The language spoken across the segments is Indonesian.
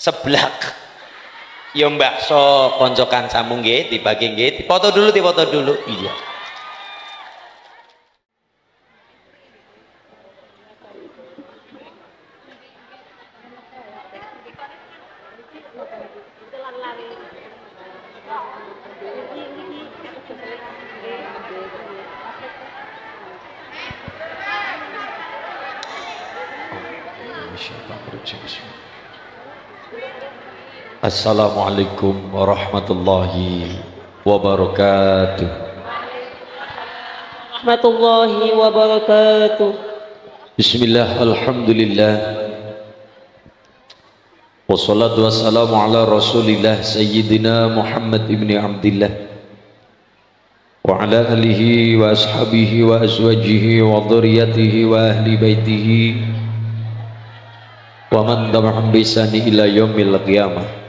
seblak. Ya mbakso konco kancamu nggih, dibagi nggih, dipoto dulu. Iya. Assalamualaikum warahmatullahi wabarakatuh. Warahmatullahi wabarakatuh. Bismillah, alhamdulillah. Wassalatu wassalamu ala rasulillah Sayyidina Muhammad ibn Abdillah wa ala alihi wa ashabihi wa azwajihi wa dhurriyyatihi wa ahli baitihi wa man tabi'ahum bi ihsani ila yaumil qiyamah.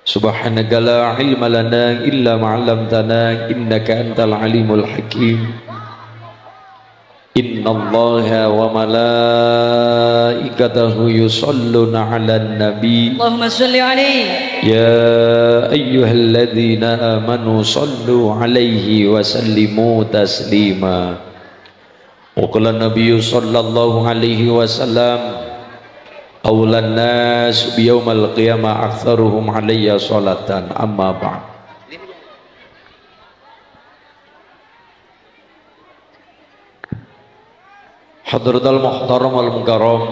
Subhanaka la ilma lana illa ma 'allamtana innaka antal alimul hakim. Innallaha wa malaikatahu yusholluna 'alan nabi. Allahumma shalli alaihi. Ya ayyuhalladzina amanu shallu 'alaihi wa sallimu taslima. Wa qala nabiyyu sallallahu alaihi wasallam awlan nas biyaumal qiyamah aktsaruhum alayya sholatan amma ba'd. Hadratul muhtaram wal mukarram,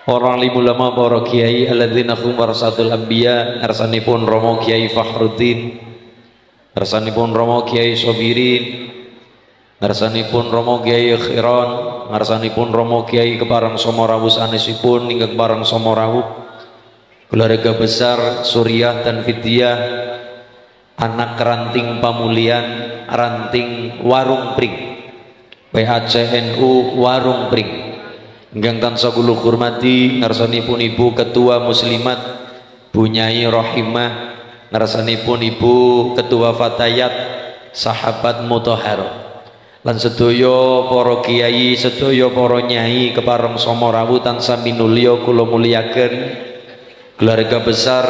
para alim ulama, para kiai alladzina hum warasatul anbiya, ngarsanipun Romo Kiai Fakhruddin, ngarsanipun Romo Kiai Sobirin, ngarsanipun Romo Kiai Khiron, ngarsanipun Romo Kiai Keparang Somorawut sanesipun ingkang Keparang Somorawut, keluarga besar Suriah dan Fidyah, anak ranting Pamulian, ranting Warung Pring, PACNU Warung Pring, ingkang tansah kula hormati ngarsanipun Ibu Ketua Muslimat Bu Nyai Rohimah, ngarsanipun Ibu Ketua Fatayat Sahabat Mutahhar, lan sedaya para kiai, sedaya para nyai Kepareng Somorawut tansah minulya kula mulyaken, keluarga besar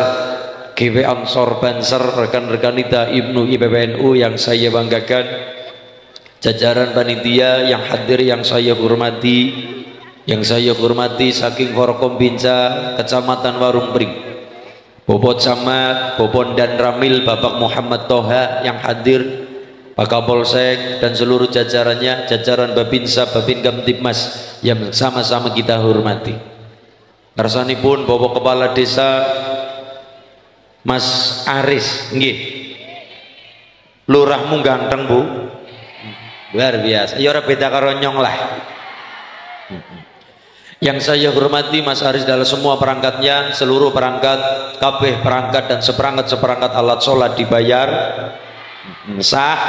GW Ansor Banser, rekan-rekan Ida Ibnu IPPNU yang saya banggakan, jajaran panitia yang hadir yang saya hormati, saking Forkombinca Kecamatan Warung Pring, Bobot Camat, Bobon dan Ramil Bapak Muhammad Toha yang hadir, Pak Kapolsek dan seluruh jajarannya, jajaran Babinsa, Babin Kamtibmas yang sama-sama kita hormati. Ngarsanipun Bapak Kepala Desa Mas Aris, nggih. Lurahmu ganteng, Bu. Luar biasa. Ya ora beda karo nyong lah. Yang saya hormati Mas Aris dalam semua perangkatnya, seluruh perangkat, kabeh perangkat dan seperangkat alat sholat dibayar sah.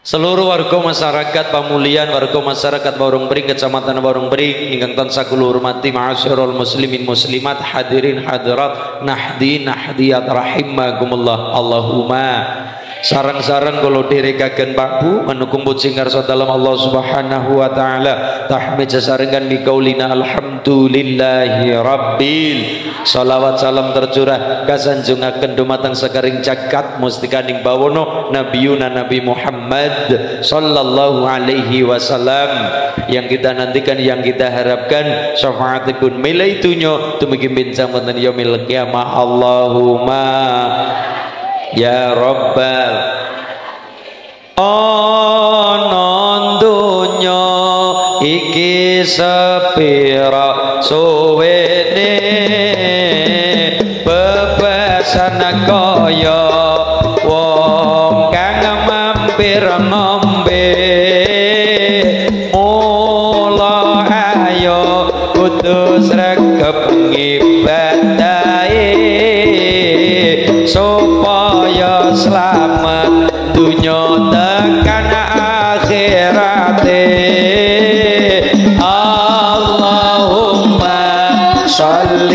Seluruh warga masyarakat Pamulian, warga masyarakat Warung Pring, Kecamatan Warung Pring ingkang tansah kula hormati, ma'asyiral muslimin muslimat, hadirin hadirat, nahdiyat rahimakumullah. Allahumma sarang-sarang kula dherekaken Pak Bu menukung puji ngarsa dalam Allah Subhanahu wa taala, tahmid sesarengan mikaulina alhamdulillahi rabbil, salawat salam tercurah kasanjungaken dumateng sakaring jagat mustikaning bawono nabiyuna Nabi Muhammad sallallahu alaihi wasallam, yang kita nantikan, yang kita harapkan syafaatipun milai dunya dumugi bincang wonten yaumil qiyamah. Allahumma ya Rabbal ana donya iki sepira suwene bebasan kaya wong kang mampir ngombe, mula ayo kudu sregep ngibadahe supaya selamat dunya tekan akhirate. Allahumma sholli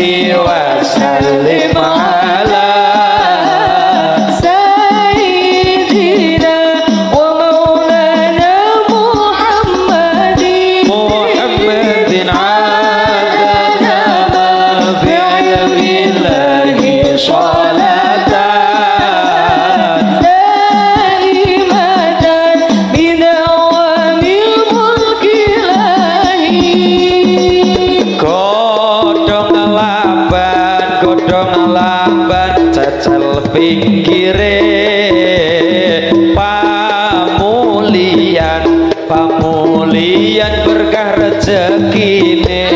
rezekine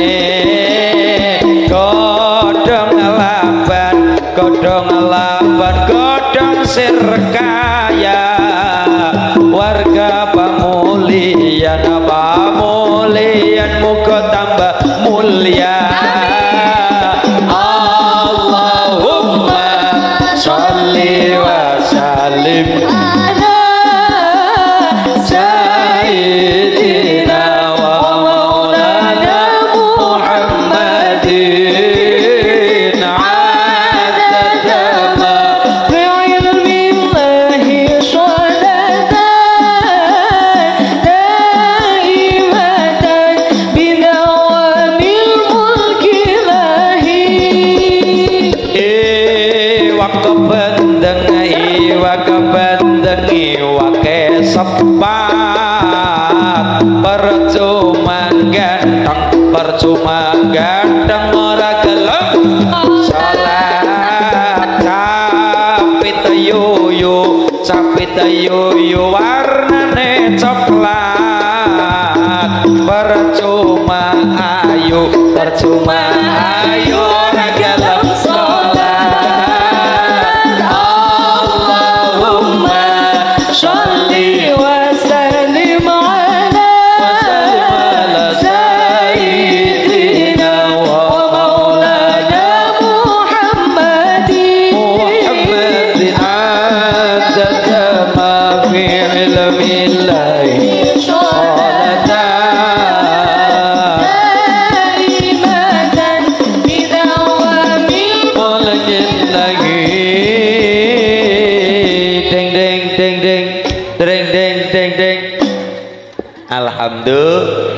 godhong laban godhong sir kaya warga pamulian muga tambah mulia Allahumma sholli wa sallim ala sayyidina wa maulana Muhammadin adada ma fi ilmillahi sholatan daimatan bidawamil mulki lahi wakabandengi wake sepat percuma ganteng ora gelem salat capit yuyu warnane coklat percuma ayu ora gelem salat Allahumma sholli wa sallim ala sayyidina wa maulana Muhammadin adada ma fi ilmillahi sholatan daimatan bidawamil mulki lagi deng alhamdulillah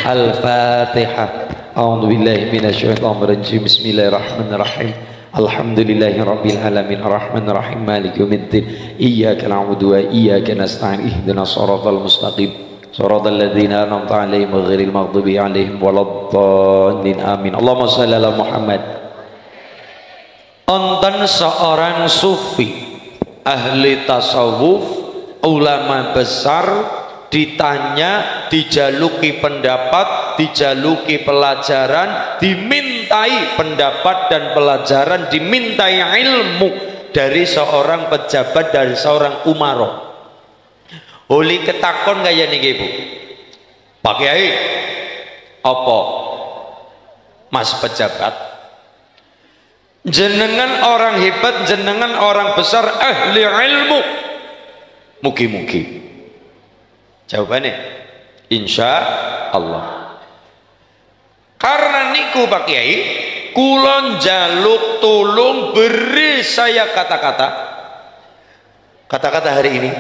al-fatihah a'udzubillahi minasyaitonir rajim bismillahirrahmanirrahim alhamdulillahi rabbil alamin arrahmanir rahim maliki yaumiddin iyyaka na'budu wa iyyaka nasta'in ihdinas siratal mustaqim siratal ladzina an'amta 'alaihim ghairil maghdubi 'alaihim waladdallin amin Allahumma shalli ala Muhammad. Onten seorang sufi ahli tasawuf ulama besar ditanya, dijaluki pendapat, dijaluki pelajaran, dimintai pendapat dan pelajaran, dimintai ilmu dari seorang pejabat, dari seorang umaro. Uli ketakon kaya niki Bu, Pak Kiai, apa Mas pejabat, jenengan orang hebat, jenengan orang besar, ahli ilmu, mugi-mugi. Jawabannya insya Allah. Karena niku Pak Kiai, kulon jaluk tolong beri saya kata-kata hari ini.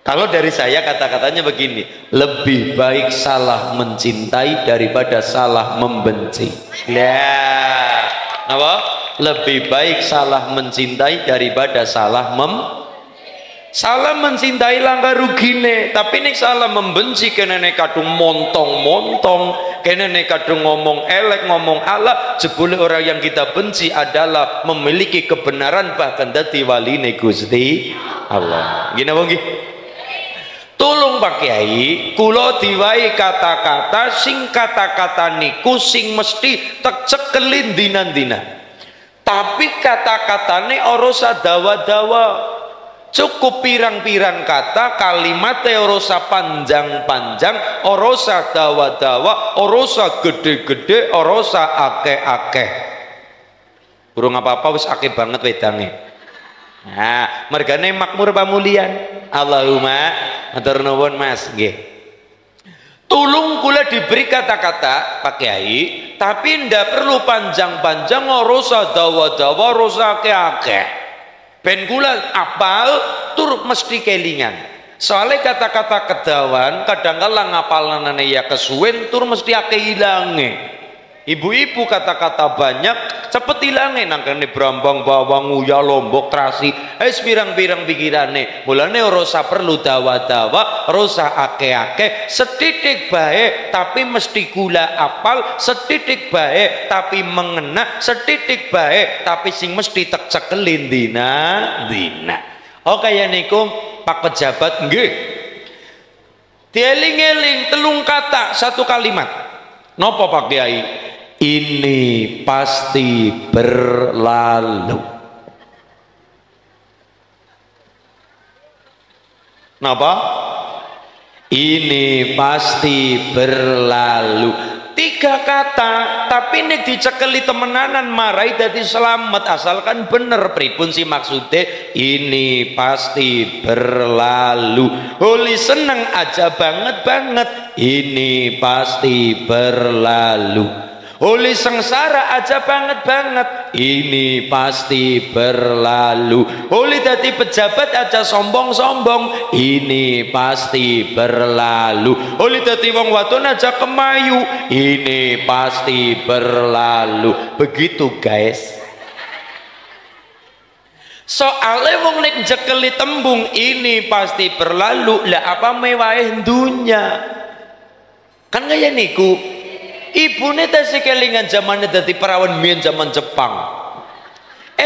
Kalau dari saya kata-katanya begini, lebih baik salah mencintai daripada salah membenci. Ya, apa? Lebih baik salah mencintai daripada salah salah mencintai langkah rugine, tapi nek salah membenci kene nek kadung montong kene nek kadung ngomong elek, ngomong ala, jebule orang yang kita benci adalah memiliki kebenaran bahkan dadi waline Gusti Allah. Gini apa nggih? Tolong Pak Kiai, kula diwai kata-kata sing kata-kata niku sing mesti tak cekelin dinan-dinan. Tapi kata-katane ora usah dawa-dawa, cukup pirang-pirang kata, kalimatnya ora usah panjang-panjang, ora usah dawa-dawa, ora usah gede-gede, ora usah akeh-akeh. Burung apa-apa wis akeh banget wedange. Nah, mergane makmur pamulian. Allahumma matur nuwun Mas nggih. Tulung kula diberi kata-kata Pak Kiai, tapi ndak perlu panjang-panjang, ora usah dawa-dawa, ora usah akeh-akeh. Ben kula apal tur mesti kelingan. Soalnya kata-kata kedawan kadang-kala ngapalanane ya kesuwen tur mesti akeh ilange. Ibu-ibu kata-kata banyak cepet ilange, nangkane brambang bawang uyah lombok terasi pirang-pirang pikirane. Mulane ora usah perlu dawa-dawa, ora usah akeh-akeh, setitik bae tapi mesti gula apal, setitik bae tapi mengena, setitik bae tapi sing mesti tek cekelin dina. Oh kaya niku Pak pejabat nggih. Dieling-eling telung kata satu kalimat. Nopo Pak Kiai? Ini pasti berlalu. Napa? Ini pasti berlalu. 3 kata, tapi nek dicekeli temenanan marai dadi selamat, asalkan bener pripun sih maksudnya. Ini pasti berlalu. Holi seneng aja banget, ini pasti berlalu. Holi sengsara aja banget, ini pasti berlalu. Holi dadi pejabat aja sombong-sombong, ini pasti berlalu. Holi dadi wong wadon aja kemayu, ini pasti berlalu. Begitu guys. Soalnya wong nek jekeli tembung ini pasti berlalu, lah apa mewahe dunya. Kan kaya niku. Ibune tasih kelingan zamane dadi perawan mbiyen zaman Jepang.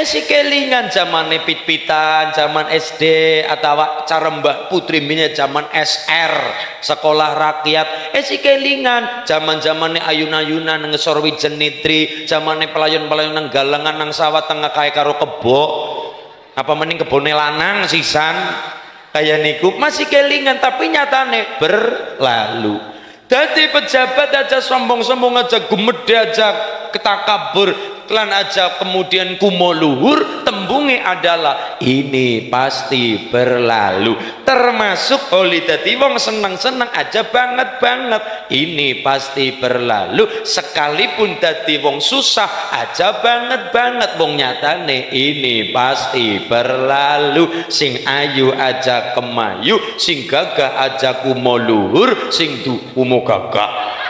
Si kelingan zamane pit-pitan, zaman SD atau cara Mbak Putri mbiyen zaman SR, sekolah rakyat. Si kelingan zaman-zamane ayun-ayunan nang ngesor wijen nitri, zamane pelayon-pelayon nang galengan nang sawah tengah kae karo kebo. Apa mending kebone lanang sisan. Kaya niku masih kelingan tapi nyatane berlalu. Jadi pejabat aja sombong-sombong aja gumede aja ketakabur klan aja kemudian kumo luhur, tembunge adalah ini pasti berlalu. Termasuk oli dadi wong seneng-seneng aja banget ini pasti berlalu. Sekalipun dadi wong susah aja banget wong nyatane ini pasti berlalu. Sing ayu aja kemayu, sing gagah aja kumo luhur, sing kumo gagah.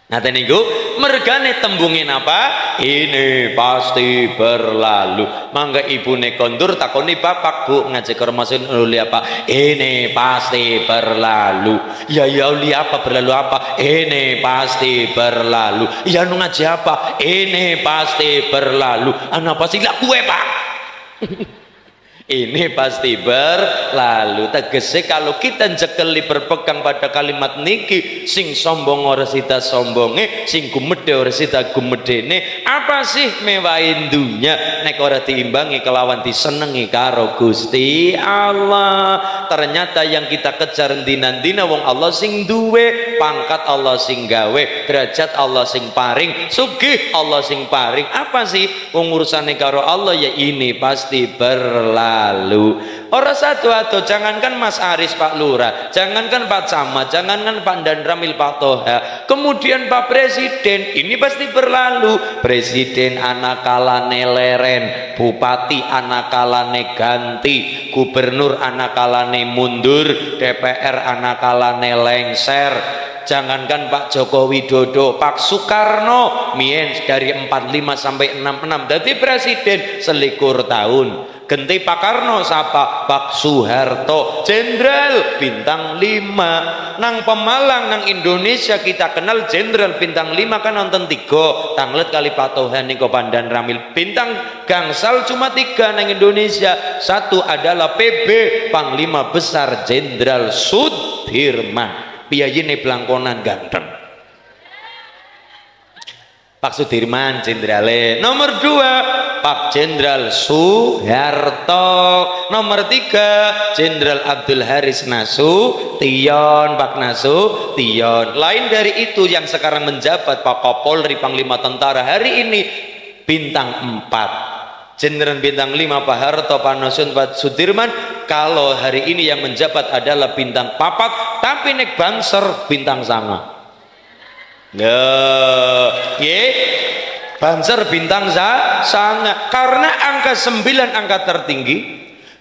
Nah niku mergane tembungin apa? Ini pasti berlalu. Mangga ibune kondur takoni bapak, Bu ngajak ormasin uli apa? Ini pasti berlalu. Ya uli apa berlalu apa? Ini pasti berlalu. Ya nu ngaji apa? Ini pasti berlalu. Anu apa sih lah kue Pak? Ini pasti berlalu. Tegese kalau kita jekeli berpegang pada kalimat niki, sing sombong ora sida sombonge, sing gumedhe ora sida gumedene. Apa sih mewahin dunya nek ora diimbangi kelawan disenengi karo Gusti Allah. Ternyata yang kita kejar dina-dina wong Allah sing duwe, pangkat Allah sing gawe, derajat Allah sing paring, sugih Allah sing paring. Apa sih wong urusane karo Allah? Ya ini pasti berlalu. Orang satu-satu, jangankan Mas Aris Pak Lurah, jangankan Pak Camat, jangankan Pak Dandramil Pak Toha, kemudian Pak Presiden, ini pasti berlalu. Presiden anakalane leren, bupati anakalane ganti, gubernur anakalane mundur, DPR anakalane lengser. Jangankan Pak Joko Widodo, Pak Soekarno mien dari 45 sampai 66 jadi presiden selikur tahun. Genti Pak Karno sapa? Pak Soeharto, jenderal bintang 5. Nang Pemalang nang Indonesia kita kenal jenderal bintang 5 kan nonton 3 tanglet kali Pak Tohan niko Pandan Ramil. Bintang gangsal cuma 3 nang Indonesia. Satu adalah PB Panglima Besar Jenderal Sudirman. Piyayine blangkonan ganteng. Pak Sudirman jenderale. Nomor 2 Pak Jenderal Soeharto. Nomor 3 Jenderal Abdul Haris Nasution. Pak Nasution. Lain dari itu yang sekarang menjabat Pak Kapolri Panglima Tentara hari ini bintang 4. Jenderal bintang 5 Pak Harto, Pak Nasution, Pak Sudirman. Kalau hari ini yang menjabat adalah bintang 4, tapi nek banser bintang sanga. Banser bintang sanga karena angka 9 angka tertinggi,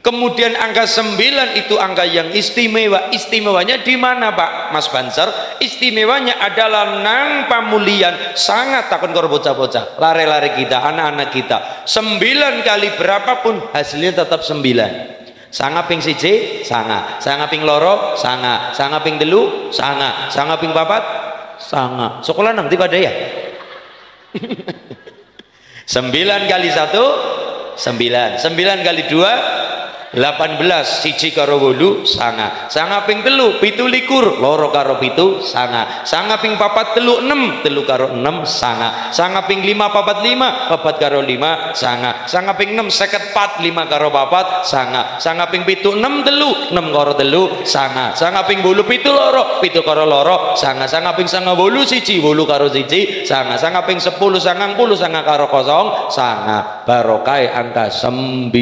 kemudian angka 9 itu angka yang istimewa. Istimewanya di mana Pak Mas Banser? Istimewanya adalah nang pamulian sangat takon karo bocah-bocah lare-lare kita, anak-anak kita 9 kali berapapun hasilnya tetap 9. Sanga ping 1 sanga, sanga ping loro sanga, sanga ping 3 sanga, sanga ping 4 sanga. Sekolah nanti pada ya 9 kali 1 9, 9 kali 2 18 siji karo 8 sanga ping 3 17 loro karo 7 sanga ping 4 3 6 3 karo 6 sanga ping 5 4 5 4 karo 5 sanga ping 6 54 5 karo 4 sanga ping 7 6 3 6 karo 3 sanga ping 8 7 loro 7 karo loro sanga ping 9 8 siji 8 karo siji sanga ping 10 90 sanga karo 0 sanga barokai angka 9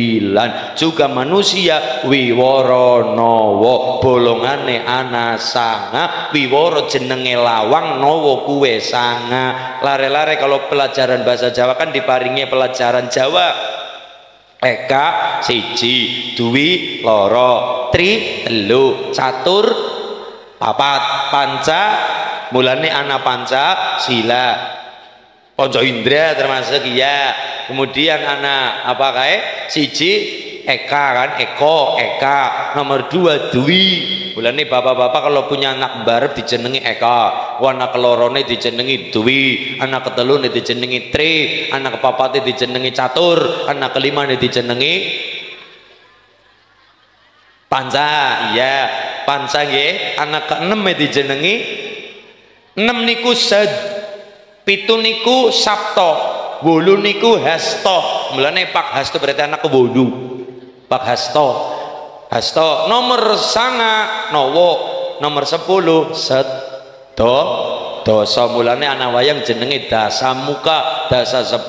juga manusia wiworo nowo bolongane ana sanga wiworo jenenge lawang nowo kuwe sanga lare-lare kalau pelajaran bahasa Jawa kan diparingi pelajaran Jawa eka siji duwi loro tri telu catur papat panca mulane ana panca sila Ponco Indra termasuk ya kemudian anak apa kae siji eka kan eka nomor 2 dwi bulane bapak-bapak kalau punya anak barep dijenengi eka anak kelorone dijenengi dwi anak ketelune dijenengi tri anak kepapate dijenengi catur anak kelimane dijenengi panca iya panca nggih anak keenem dijenengi 6 niku sad 7 niku Sabto 8 niku Hasto mulane Pak Hasto berarti anak ke-8 Pak Hasto nomor sanga nowo nomor 10 sedo dosa mulane anak wayang jenenge dasa muka dasa 10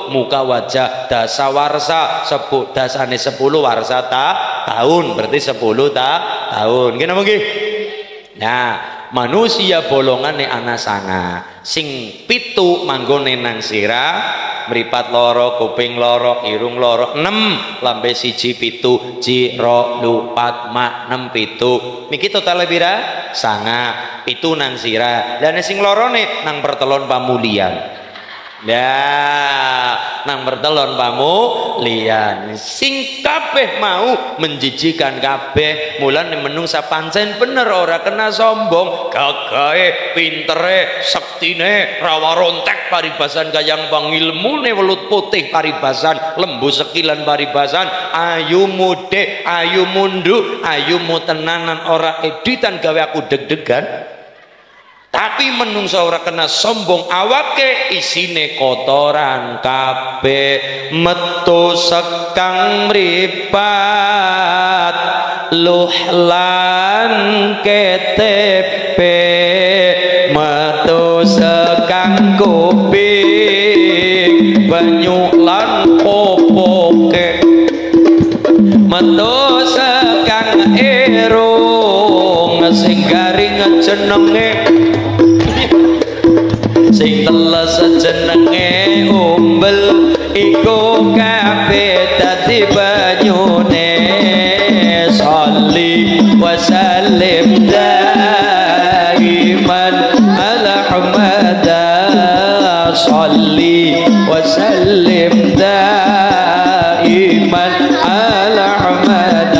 muka wajah dasa warsa dasane 10 warsa tahun berarti 10 tahun nggih napa nggih nah manusia bolongane ana sanga sing 7 manggone nang sirah mripat loro kuping loro irung loro 6 lambe siji 7 jiro lupat mak 6 7 niki totale pira sanga 7 nang sirah dan sing lorone nang pertelon pamulian ya nang bertelon pamulian sing kabeh mau menjijikan kabeh mulan menungsa pancen bener ora kena sombong gagahe pintere sektine rawa rontek paribasan gayang pangilmune welut putih paribasan lembu sekilan paribasan ayu mude ayu mundu ayu mu tenanan ora editan gawe aku deg-degan tapi menungso ora kena sombong awake isine kotoran kabeh metu sekang mripat luh lan KTP metu sekang kuping banyu lan popoke metu sekang irung sing garing jenenge sing teles jenenge umbel iku kabeh dadi banyune sholli wa sallim daiman ala Muhammad sholli wa sallim daiman ala Muhammad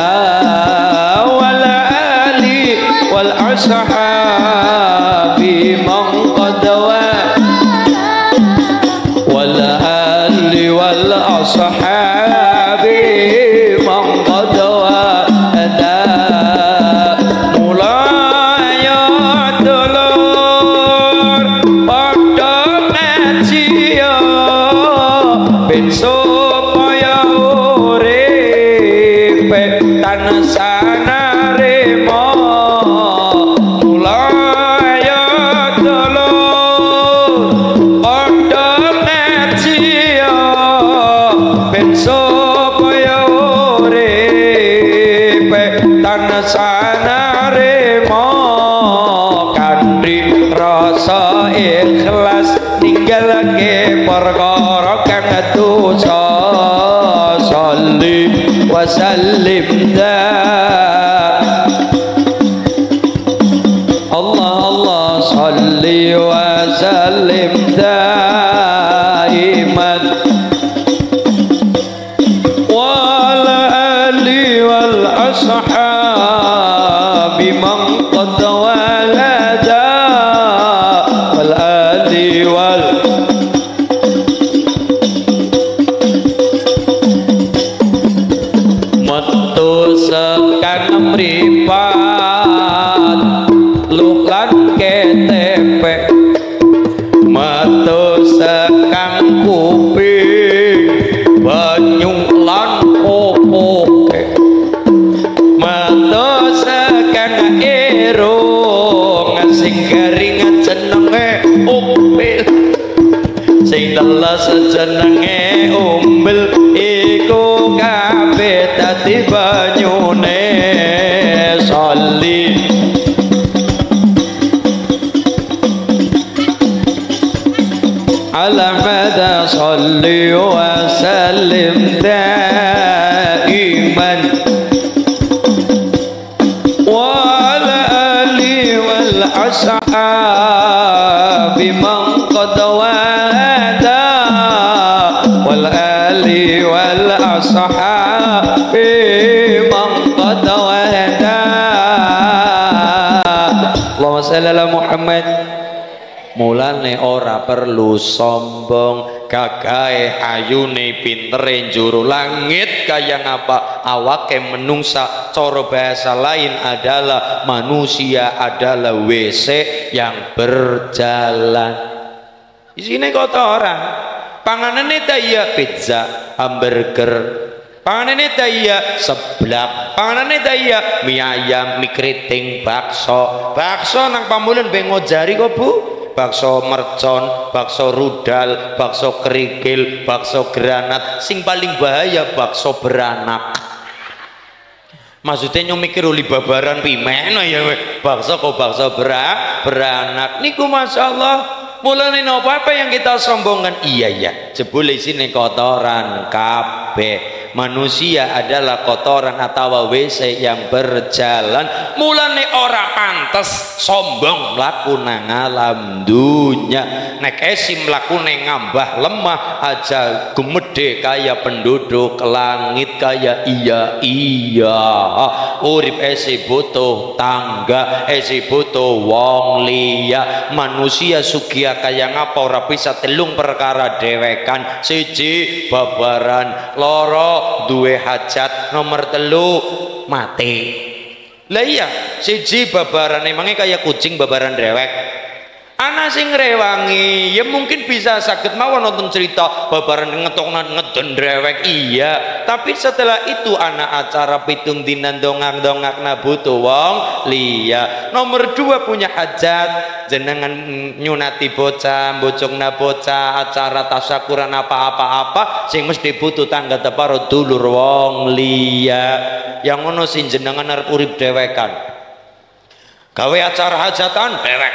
wal ali wal ashabi man qad sahabi mangkadwa ada mulanya dulur padha ngajiya ben supaya urip tansah narema mulanya dulur padha ngajiya ben supaya urip tansah narema kanthi rasa ikhlas ninggalake perkara kang dosa sholli wa sallim Allah Allah sholli wa sallim daiman ashabi man qad walada wal ali wal metu salli wa sallim daiman wa ala ali wal ashabi man qad wada wal ali wal ashabi man qad wada. Allahumma shalli ala Muhammad. Mulane ora perlu sombong, gagahe ayune pintere njuru langit kaya ngapa awake menungsa. Cara bahasa lain adalah manusia adalah WC yang berjalan. Isine kotoran. Panganane ta iya pizza, hamburger. Panganane ta iya seblak. Panganane ta iya mie ayam, mie keriting, bakso. Bakso nang Pamulen ben ngojari kok Bu. Bakso mercon, bakso rudal, bakso kerikil, bakso granat. Sing paling bahaya bakso beranak. Maksudnya nyong mikir uli babaran pimeno ya bakso kok bakso beranak. Niku Masya Allah. Mulane apa yang kita sombongkan? Iya ya, jebule sini kotoran kabeh. Manusia adalah kotoran atau WC yang berjalan. Mulane ora pantes sombong mlaku nang alam dunya. Nek esi mlaku nang ngambah lemah aja gumede kaya penduduk langit kaya iya. Urip esi butuh tangga, esi butuh wong liya. Manusia sugia kaya ngapa ora bisa telung perkara dewekan. Siji babaran, loro duwe hajat, nomor telu mati. Lah iya, siji babaran emangnya kayak kucing babaran dewek. Ana sing rewangi ya mungkin bisa sakit mawon nonton cerita babaran ngetokna ngeden drewek iya, tapi setelah itu ana acara pitung dinan dongak-dongakna butuh wong liya. Nomor dua punya hajat, jenengan nyunati bocah, bocongna bocah, acara tasyakuran apa-apa sing mesti butuh tangga teparo dulur wong liya. Yang ngono sing jenengan arep urip dewekan. Gawe acara hajatan dewek,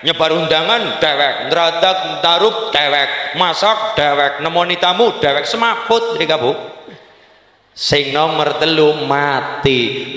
nyebar undangan dewek, ndradak tarup dewek, masak dewek, nemoni tamu dewek, semaput mereka Bu. Sing nomor telu mati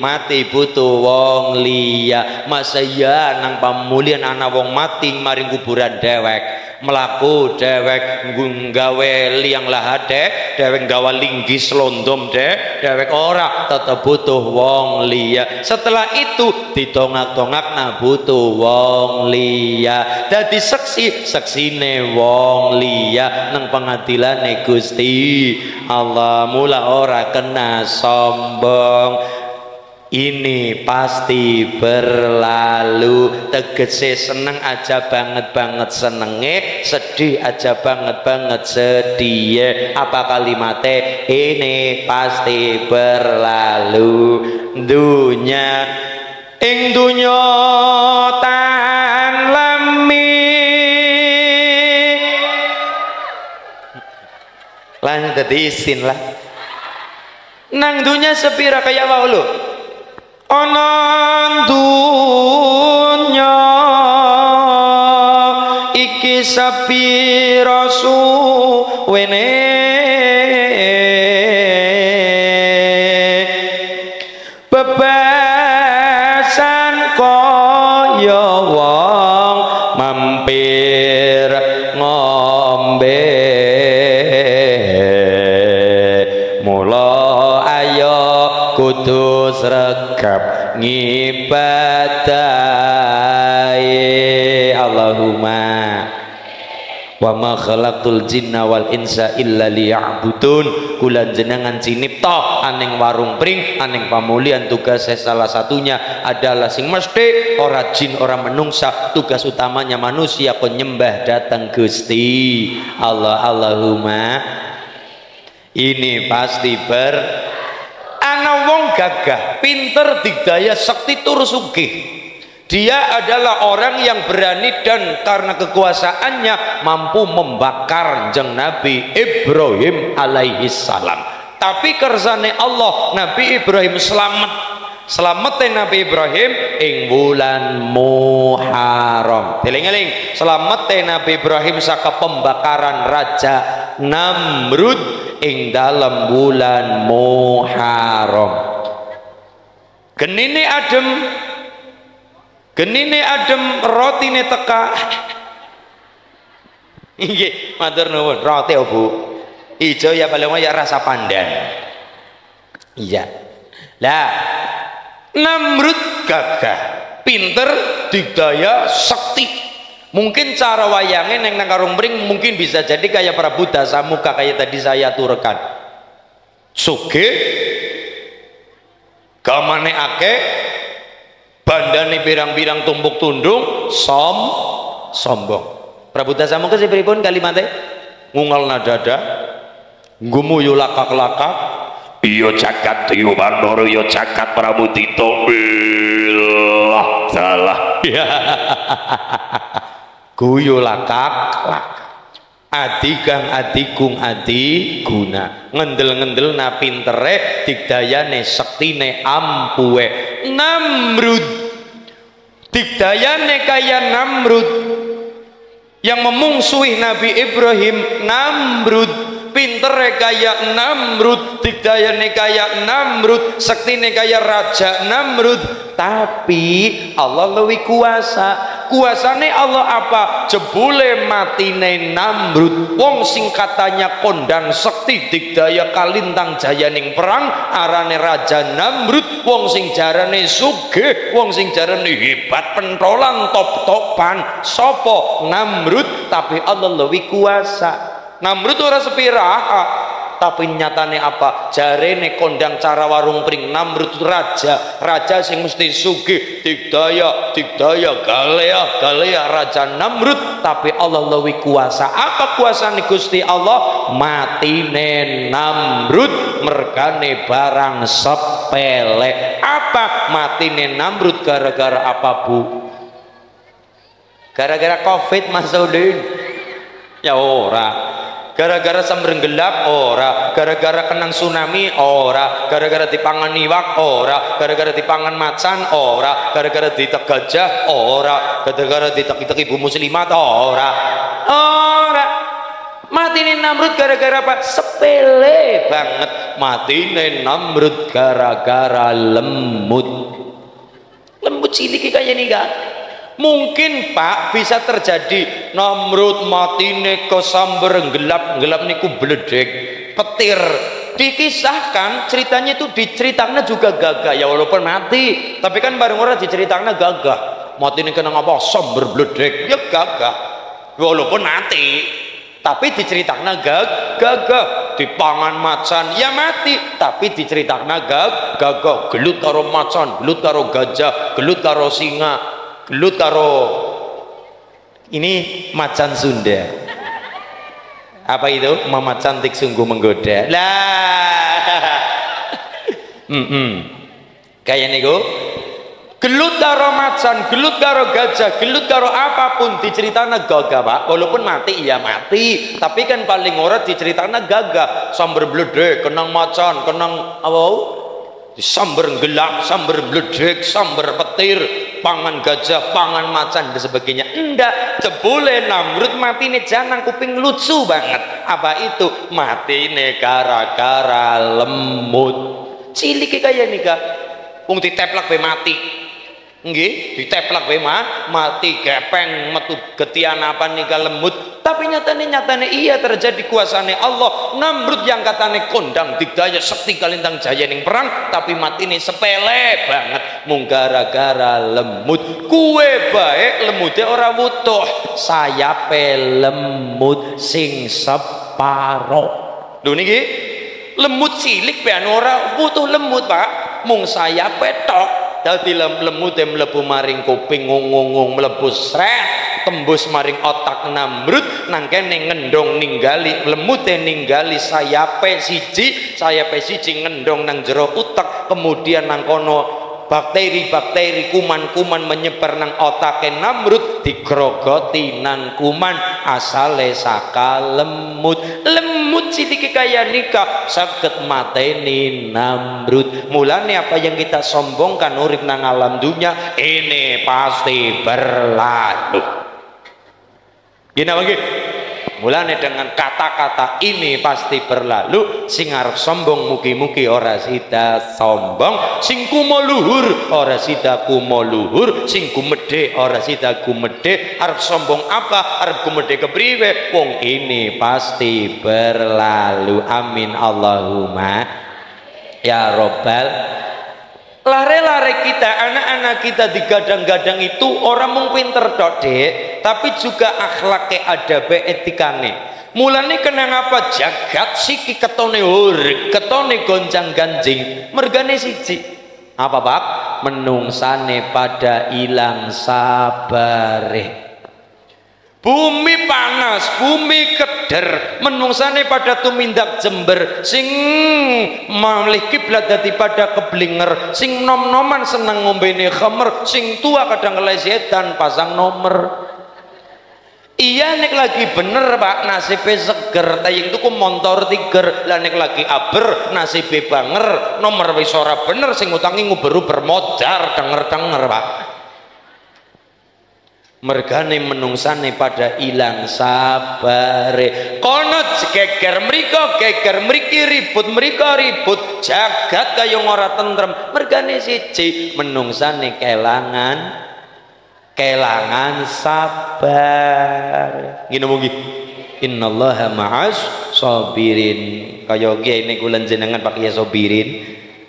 butuh wong liya. Masa ya nang pamulian ana wong mati maring kuburan dewek, melaku dewek nggawe liang lahade dewek nggawa linggis londom dewek ora tetep butuh wong liya. Setelah itu ditongak-tongakna butuh wong liya. Dadi seksine wong liya nang pengadilane Gusti Allah. Mula ora kena sombong. Ini pasti berlalu. Tegese seneng aja banget senenge, sedih aja banget sedih. Apa kalimatnya? Ini pasti berlalu. Dunya ing dunya tan lami. Lanjut dadi isin lah. Nang dunya sepira kaya wae lho. Ana dunya iki sapira suwene bebasan kaya wong mampir ngombe. Mula ayo kudu sregep ngibadahi. Allahumma wa ma khalaqtul jinna wal insa illa liya'budun. Kula jenengan cinipta aning warung pring aning pamulian tugasnya salah satunya adalah sing mesti ora jin ora menungsa, tugas utamanya manusia kon nyembah datang Gusti Allah. Allahumma ini pasti ana wong gagah, pinter, digdaya, sakti tur sugih. Dia adalah orang yang berani dan karena kekuasaannya mampu membakar jeng Nabi Ibrahim alaihi salam. Tapi kersane Allah Nabi Ibrahim selamatnya Nabi Ibrahim ing bulan Muharram. Eling-eling, selamatnya Nabi Ibrahim saka pembakaran Raja Namrud ing dalam bulan Muharram. Genine adem rotine teka. Nggih, matur nuwun. Roti Bu. Ijo ya paling ya rasa pandan. Iya. Lah, Namrud gagah, pinter, digdaya, sakti. Mungkin cara wayangnya neng karung pring mungkin bisa jadi kayak Prabu Dasamuka kayak tadi saya turkan. Sugih, gamane akeh, bandane pirang-pirang tumpuk tundung, sombong. Prabu Dasamuka sepripun kalimatnya? Ngungal nadada, gumuyu lakak-lakak, iyo jagat tiyu bandoro iyo jagat Prabu Tito bilah salah. Guyu lakak-lakak. Adi kang adigung adi guna, ngendel-ngendel na pintere digdayane sektine ampuhe. Namrud digdayane kaya Namrud yang memungsuhi Nabi Ibrahim. Namrud pintere kaya Namrud, digdayane kaya Namrud, sektine kaya Raja Namrud. Tapi Allah lebih kuasane Allah apa? Jebule matine Namrud, wong sing katanya kondang sekti digdaya kalintang jayaning perang arane Raja Namrud. Wong sing jarane sugih, wong sing jarane hebat pentolan top-topan, sopo? Namrud. Tapi Allah lebih kuasa. Namrud ora sepiraha, tapi nyatane apa? Jarene kondang cara warung pring. Namrud raja sing mesti sugih, digdaya galea Raja Namrud. Tapi Allah lebih kuasa. Apa kuasane Gusti Allah? Matine Namrud mergane barang sepele. Apa matine Namrud? Gara-gara apa Bu? Gara-gara Covid Mas Udin? Ya ora. Gara-gara sambar gelap ora, gara-gara kenang tsunami ora, gara-gara dipangan iwak ora, gara-gara dipangan macan ora, gara-gara ditek gajah ora, gara-gara ditek ibu muslimat ora. Matine Namrud gara-gara apa? Sepele banget. Matine Namrud gara-gara lemut cilik kayak nih kan. Mungkin Pak bisa terjadi Namrud matine kesamber gelap niku bledek petir. Dikisahkan ceritanya itu diceritakan juga gagah ya, walaupun mati tapi kan bareng orang diceritakan gagah. Matine kena apa? Samber bledek ya gagah walaupun mati, tapi diceritakan gagah. Dipangan macan ya mati, tapi diceritakan gagah. Gelut karo macan, gelut karo gajah, gelut karo singa, gelut karo ini macan Sunda. Apa itu? Mama cantik sungguh menggoda lah. Kayak niku gelut karo macan, gelut karo gajah, gelut karo apapun diceritakan gagah Pak. Walaupun mati ya mati, tapi kan paling ora diceritakan gagah. Samber bledek, kenang macan, kenang apa? Samber gelap, samber bledek, samber petir, pangan gajah, pangan macan dan sebagainya. Enggak, jebule Namrud matine janang kuping lucu banget. Apa itu? Matine gara-gara lemut. Cilik kayak nika. Wong diteplak be mati. Nggih, diteplak wae mati gepeng metu getian apa nika lemut. Tapi nyatane iya terjadi kuasane Allah. Namrud yang katane kondang digdaya sekti kalintang jaya ning perang, tapi matine sepele banget mung gara-gara lemut. Kuwe bae lemute ora wutuh, sayape lemut sing separo. Lho niki lemut cilik ben ora wutuh lemut Pak, mung sayape tok. Dadi lemute mlebu maring kuping ngung mlebu sret tembus maring otak Namrud nang kene ngendong ninggali lemute ninggali sayape siji ngendong nang jero utek, kemudian nang kono bakteri kuman menyebar nang otake Namrud digrogoti nang kuman asale saka lemut cilik kaya nikah saged mateni Namrud. Mulane apa yang kita sombongkan urip nang alam dunia ini pasti berlalu. Gini apa nggih? Mulane dengan kata-kata ini pasti berlalu. Sing arep sombong mugi-mugi ora sida sombong, sing kumo luhur ora sida kumo luhur, sing gumedhe ora sida gumedhe. Arep sombong apa, arep gumedhe kepriwe, wong ini pasti berlalu. Amin Allahumma ya robbal. Lare-lare kita, anak-anak kita digadang-gadang itu orang mung pinter tok, Dek, tapi juga akhlake adabe etikane. Mulane kenang apa jagat siki ketone urip, ketone gonjang-ganjing, mergane siji. Apa, Pak? Menungsane pada ilang sabare. Bumi panas, bumi keder, menungsane pada tumindak jember, sing malih kiblat dadi pada keblinger, sing nom-noman seneng ngombene khamer, sing tua kadang kelesetan pasang nomor. Iya nek lagi bener Pak nasibe seger, tayang tuku montor tiger, lah nek lagi aber nasibe banger, nomor wis ora bener, sing utangi nguber-uber modar denger-denger Pak. Mergane menungsane pada ilang sabare, kono geger mriko geger mriki, ribut mriko ribut, jagat kaya ora tentrem. Mergane siji menungsane kelangan sabar. Ngene mugi innallaha ma'as sabirin. Kaya kiai niku lan jenengan Pak Kiai Sabirin.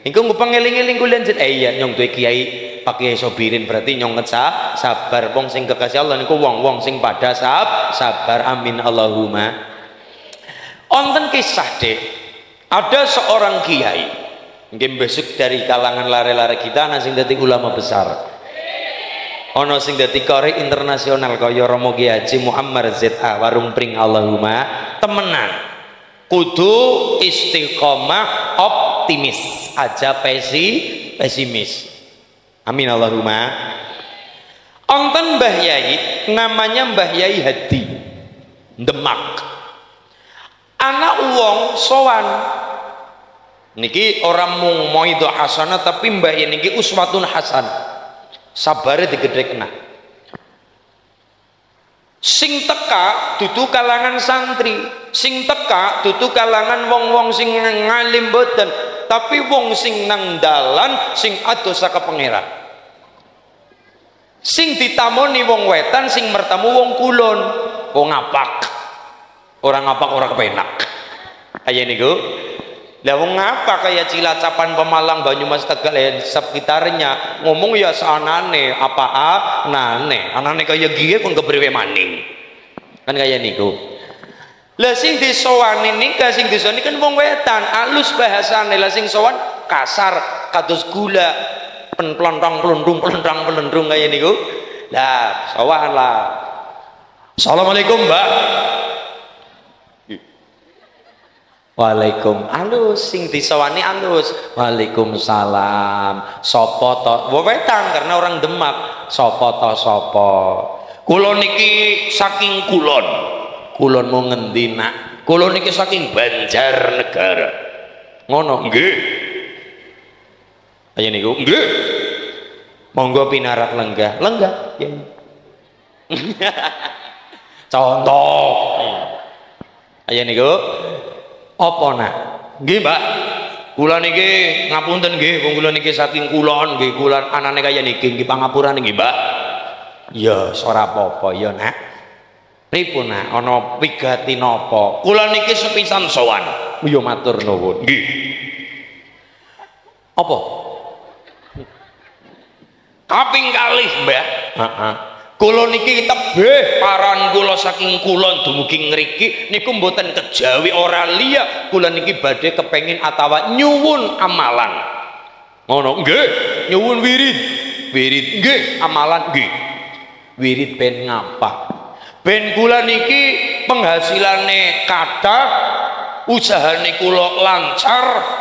Engko ngupang eling-eling kula jenengan. Iya nyong duwe kiai pakai sobirin berarti nyonget sabar. Wong sing kekasih Allah niku wong-wong sing pada sabar. Amin Allahumma. Onten kisah Dek, ada seorang kiai mungkin besok dari kalangan lare-lare kita ana sing dadi ulama besar, ana sing dadi qari internasional kaya Romo Kiai Haji Muhammad ZA warung pring. Allahumma temenan kudu istiqomah optimis aja pesimis. Amin Allahumma. Onten Mbah Yai namanya Mbah Yai Hadi Demak. Anak wong sowan niki orang mung moidho hasanah, tapi Mbah Yai niki uswatun hasan. Sabare digedhekna. Sing teka dudu kalangan santri, sing teka dudu kalangan wong-wong sing ngalim boten, tapi wong sing nang dalan sing adoh saka pangeran. Sing ditamoni wong wetan, sing mertamu wong kulon. Wong ngapak. Orang ngapak ora kepenak. Kaya niku. Lah wong ngapak kaya Cilacapan, Pemalang, Banyumas, Tegal sekitarnya ngomong ya sanane apa anane kaya giye kon kepriwe maning. Kan kaya niku. Lah sing disowani nika sing disowani kan wong wetan, alus bahasane. Lah sing sowan kasar kados gula, pelontong pelundung kaya niku. Lah sowan lah. Assalamualaikum, Mbak. Waalaikum, alus sing disowani alus. Waalaikumsalam. Sopo to? Wetan karena orang Demak. Sopo to sopo? Kula niki saking kulon. Kulon mau ngendi nak? Kula niki saking Banjarnegara. Ngono nggih. Ayo niku nggih. Monggo pinarak lenggah. Lenggah. Ya. Contoh. Ayo niku. Apa nak? Nggih, Mbak. Kula niki ngapunten nggih, wong kula niki saking kulon nggih, kulon anane kaya niki nggih pangapurane nggih, Mbak. Ya, ora apa-apa ya, Nak. Pripun nak ana wigati napa? Kula niki sepisan sowan. Ya matur nuwun. Nggih. Apa? Kaping kalih, Mbak. Heeh. Kula niki tebih paran kula saking kulon dumugi ngriki niku mboten kejawi ora liya, kula niki badhe kepengin atawa nyuwun amalan. Ngono nggih, nyuwun wirid. Wirid nggih, amalan nggih. Wirid ben ngapa? Ben kula niki penghasilane kathah, usahane kula lancar,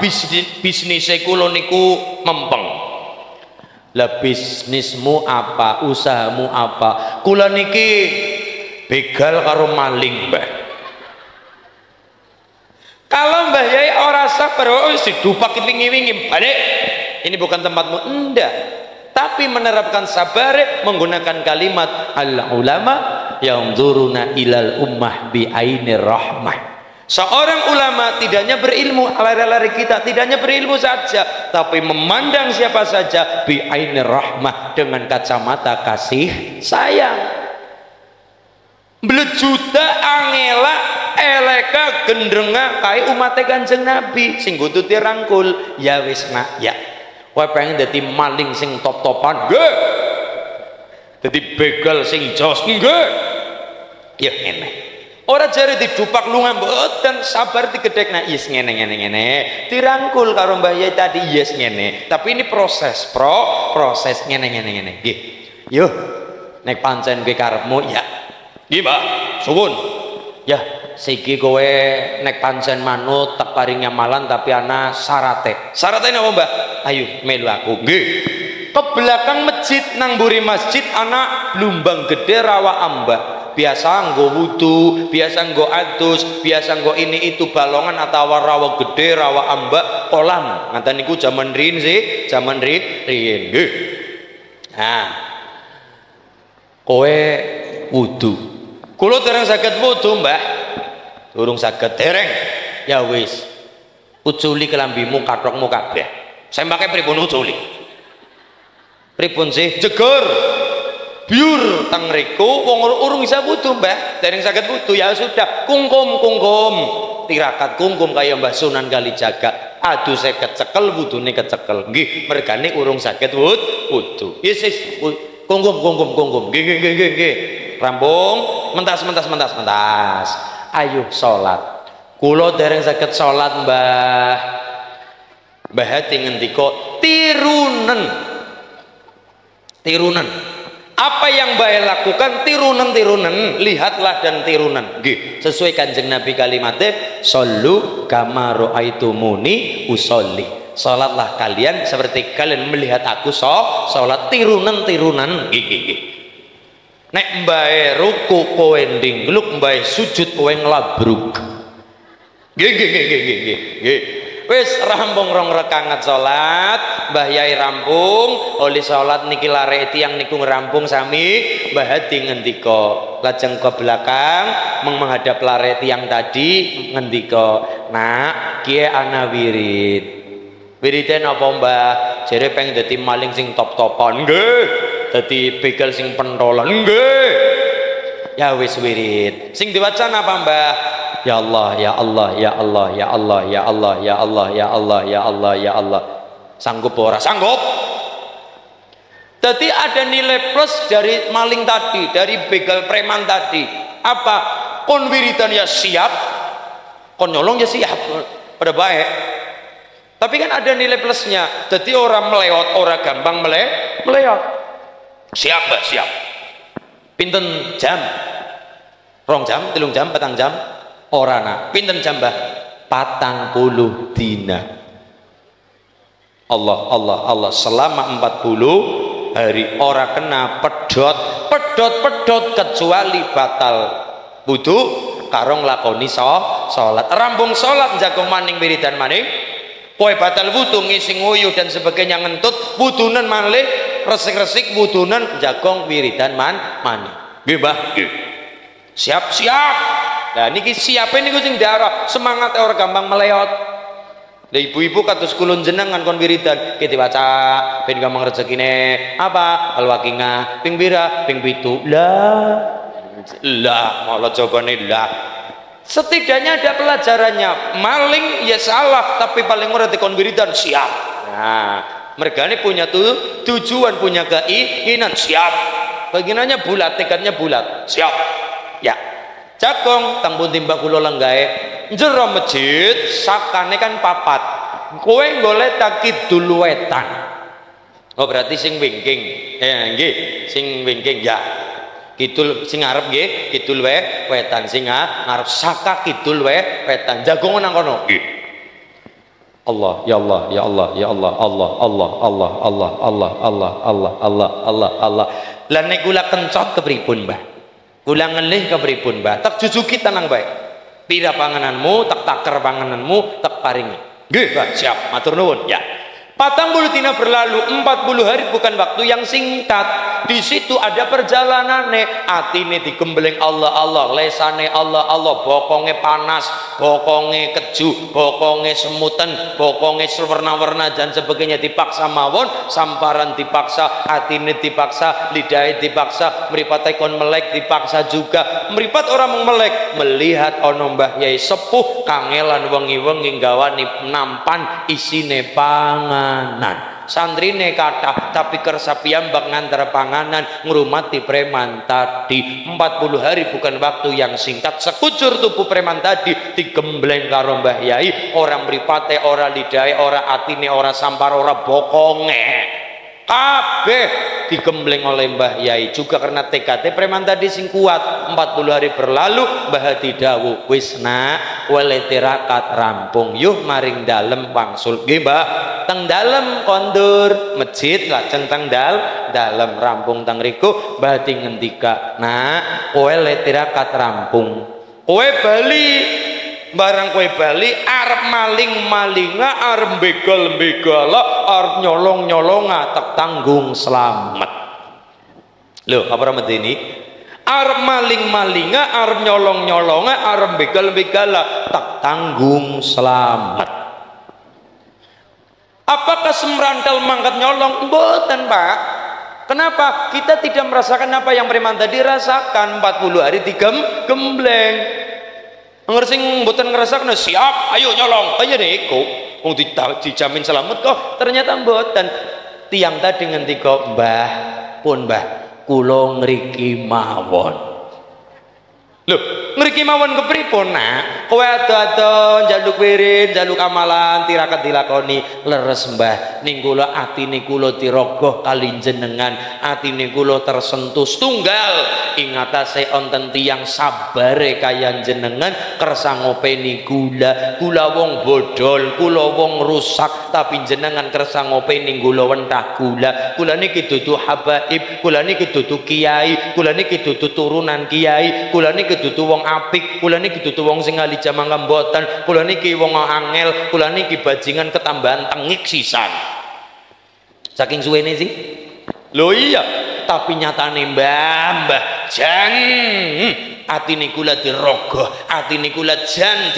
bisnise kula niku mempeng. Lah bisnismu apa, usahamu apa? Kula niki begal karo maling, Mbah. Kalau Mbah Yai ora sabar, wis didupak wingi-wingi balik. Ini bukan tempatmu, enggak. Tapi menerapkan sabar menggunakan kalimat al ulama yanzuruna ilal ummah bi ainir rahmah. Seorang ulama tidak hanya berilmu, lari-lari kita tidak hanya berilmu saja, tapi memandang siapa saja bi ainir rahmah, dengan kacamata kasih sayang. Blejuta angela eleka gendrenga kai umat Kanjeng Nabi sing gututi rangkul, ya wis nak ya. Kowe pengen dadi maling sing top-topan, nggih. Dadi begal sing jos, nggih. Ya ngene. Ora jare didupak lunga mboten, sabar digedhekna yes ngene dirangkul karo Mbah Yai tadi yes ngene, tapi ini proses ngene nggih. Yo nek pancen kowe karepmu ya nggih Mbah suwun ya siki kowe nek pancen manut tak paring amalan tapi ana syarate napa Mbah? Ayo melu aku nggih. Ke belakang masjid nang mburi masjid ana lumbang gede rawa ambak, biasa nggo wudu, biasa nggo adus, biasa nggo ini itu balongan atau rawa gede rawa ambak kolam ngaten niku jaman riyin sih, jaman riyin nggih. Nah kowe wudu, kula dereng saged wudu Mbah, durung saged dereng ya wis uculi kelambimu kathokmu kabeh. Saya pakai pripun uculi pripun sih jeger biur teng riku wong urung bisa wudu Mbah, dereng saged wudu ya sudah kungkum tirakat kungkum kaya Mbah Sunan Kalijaga, aduh saya kecekel wudune kecekel nggih mergane urung saged wudu. Yes kungkum nggih rampung mentas ayo salat. Kula dereng saged salat Mbah Hati ngendika tirunan apa yang Mbah lakukan tirunan lihatlah dan tirunan nggih sesuai Kanjeng Nabi kalimatnya shollu kama raaitumuni usolli, salatlah kalian seperti kalian melihat aku salat tirunan nggih. Nek Mbah ruku kowe ndingkluk, Mbah sujud kowe nglabruk nggih. Wis rampung rong rekangat salat, Mbah Yai rampung, oleh salat niki lare tiyang niku ngerampung sami, Mbah Hadi ngendika, lajeng ke belakang menghadap lare tiyang tadi ngendika, "Nak, kiye ana wirid." Wiride napa Mbah? Jere pengen dadi maling sing top-topan. Nggih. Dadi begal sing pentolan. Nggih. Ya wis wirid. Sing diwaca napa Mbah? Ya Allah, ya Allah, ya Allah, ya Allah, ya Allah, ya Allah, ya Allah, ya Allah, ya Allah. Sanggup ora? Sanggup. Jadi ada nilai plus dari maling tadi, dari begal preman tadi. Apa? Kon wiridan ya siap, kon nyolong ya siap. Pada baik. Tapi kan ada nilai plusnya. Jadi orang melewat, orang gampang melewat. Siap Mbak, siap. Pinten jam? 2 jam, 3 jam, 4 jam. Orana pinten jambah 40 dina. Allah selama 40 hari ora kena pedot kecuali batal wudu karo nglakoni salat. Rampung salat jagung maning wiridan maning kowe batal wudu ngisi nguyuh dan sebagainya ngentut wudunan malih resik-resik wudunan jagung wiridan maning nggih Mbah nggih. Siap. Nah niki siapa niku sing darah semangat orang gampang meleot. Lah ibu-ibu kados kulun jenengan kon wiridan ki diwaca ben gampang rezekine apa al-waqiah ping pira ping 7 lah malah jawabane lah. Setidaknya ada pelajarannya. Maling ya salah tapi paling ora dikon wiridan siap. Nah mergane punya tujuan, punya keinginan siap. Baginanya bulat, tekadnya bulat siap ya. Cakong tang pundi mbak kula lenggae jero masjid sakane kan papat kowe golek tak kidul wetan. Oh berarti sing wingking nggih sing wingking ya kidul sing ngarep nggih kidul wetan sing ngarep saka kidul wetan jagongan nang kono nggih. Allah ya Allah ya Allah ya Allah Allah lan nek kula kencot kepripun Mbah? Kula ngelih kepripun Mbah? Tak jujuki tenang baik. Pira pangananmu, tak taker pangananmu, tak paringi. Nggih, Mbah, siap. Matur nuwun. Ya. 40 dina berlalu, 40 hari bukan waktu yang singkat. Di situ ada perjalanane, atine digembleng Allah, lesane Allah, bokonge panas, bokonge keju, bokonge semutan, bokonge warna-warna dan sebagainya dipaksa mawon, samparan dipaksa, atine dipaksa, lidahnya dipaksa, mripate kon melek dipaksa juga. Mripat orang melek, melihat ono Mbah Yai sepuh kangelan wengi-wengi gawani nampan isine pangan. Santrine kathah tapi kersa piyambak ngantar panganan ngrumati preman tadi. 40 hari bukan waktu yang singkat. Sekujur tubuh preman tadi digembleng karo Mbah Yai. Orang mripate, ora lidahe, ora atine, ora sampar, ora bokonge, kabeh digembleng oleh Mbah Yai. Juga karena tekadnya preman tadi sing kuat. 40 hari berlalu, Mbah Hadi dawuh, wis nak, wele tirakat rampung, yuh maring dalem wangsul. Nggih Mbah, teng dalem kondur masjid lajeng teng dalem rampung teng riku. Mbah Hadi ngendika, nak, wele tirakat rampung, kowe bali. Barang kowe bali arep maling-malinga, arep begal-begala, arep nyolong-nyolonga, tak tanggung selamat. Loh, apa rambut ini? Arep maling-malinga, arep nyolong-nyolonga, arep begal-begala, tak tanggung selamat. Apakah semrantal mangkat nyolong? Mboten, Pak. Kenapa? Kita tidak merasakan apa yang preman tadi rasakan. 40 hari digembleng. Ngersing mboten ngrasakno, siap ayo nyolong kaya niku wong dijamin selamat kok, ternyata mboten. Tiang tadi ngendika, Mbah pun Mbah kula ngriki mawon. Lho, ngriki mawon kepripun nak? Kowe ado-ado njaluk wirid, njaluk amalan tirakat dilakoni. Leres Mbah, ning kula atine kula dirogoh kali jenengan, atine kula tersentuh setunggal ing atase wonten tiyang sabare kaya jenengan kersa ngopeni kula wong bodol, kula wong rusak, tapi jenengan kersa ngopeni kula wentah kula niki dudu habaib, kula niki dudu kiai, kula niki dudu turunan kiai, kula niki dudu wong apik, kula niki dudu wong sing ahli jamang kambotan, kula niki wong angel, kula niki bajingan ketambahan tengik sisan. Saking suwene sih. Lho iya, tapi nyatane Mbah jan atine kula dirogoh, atine kula jan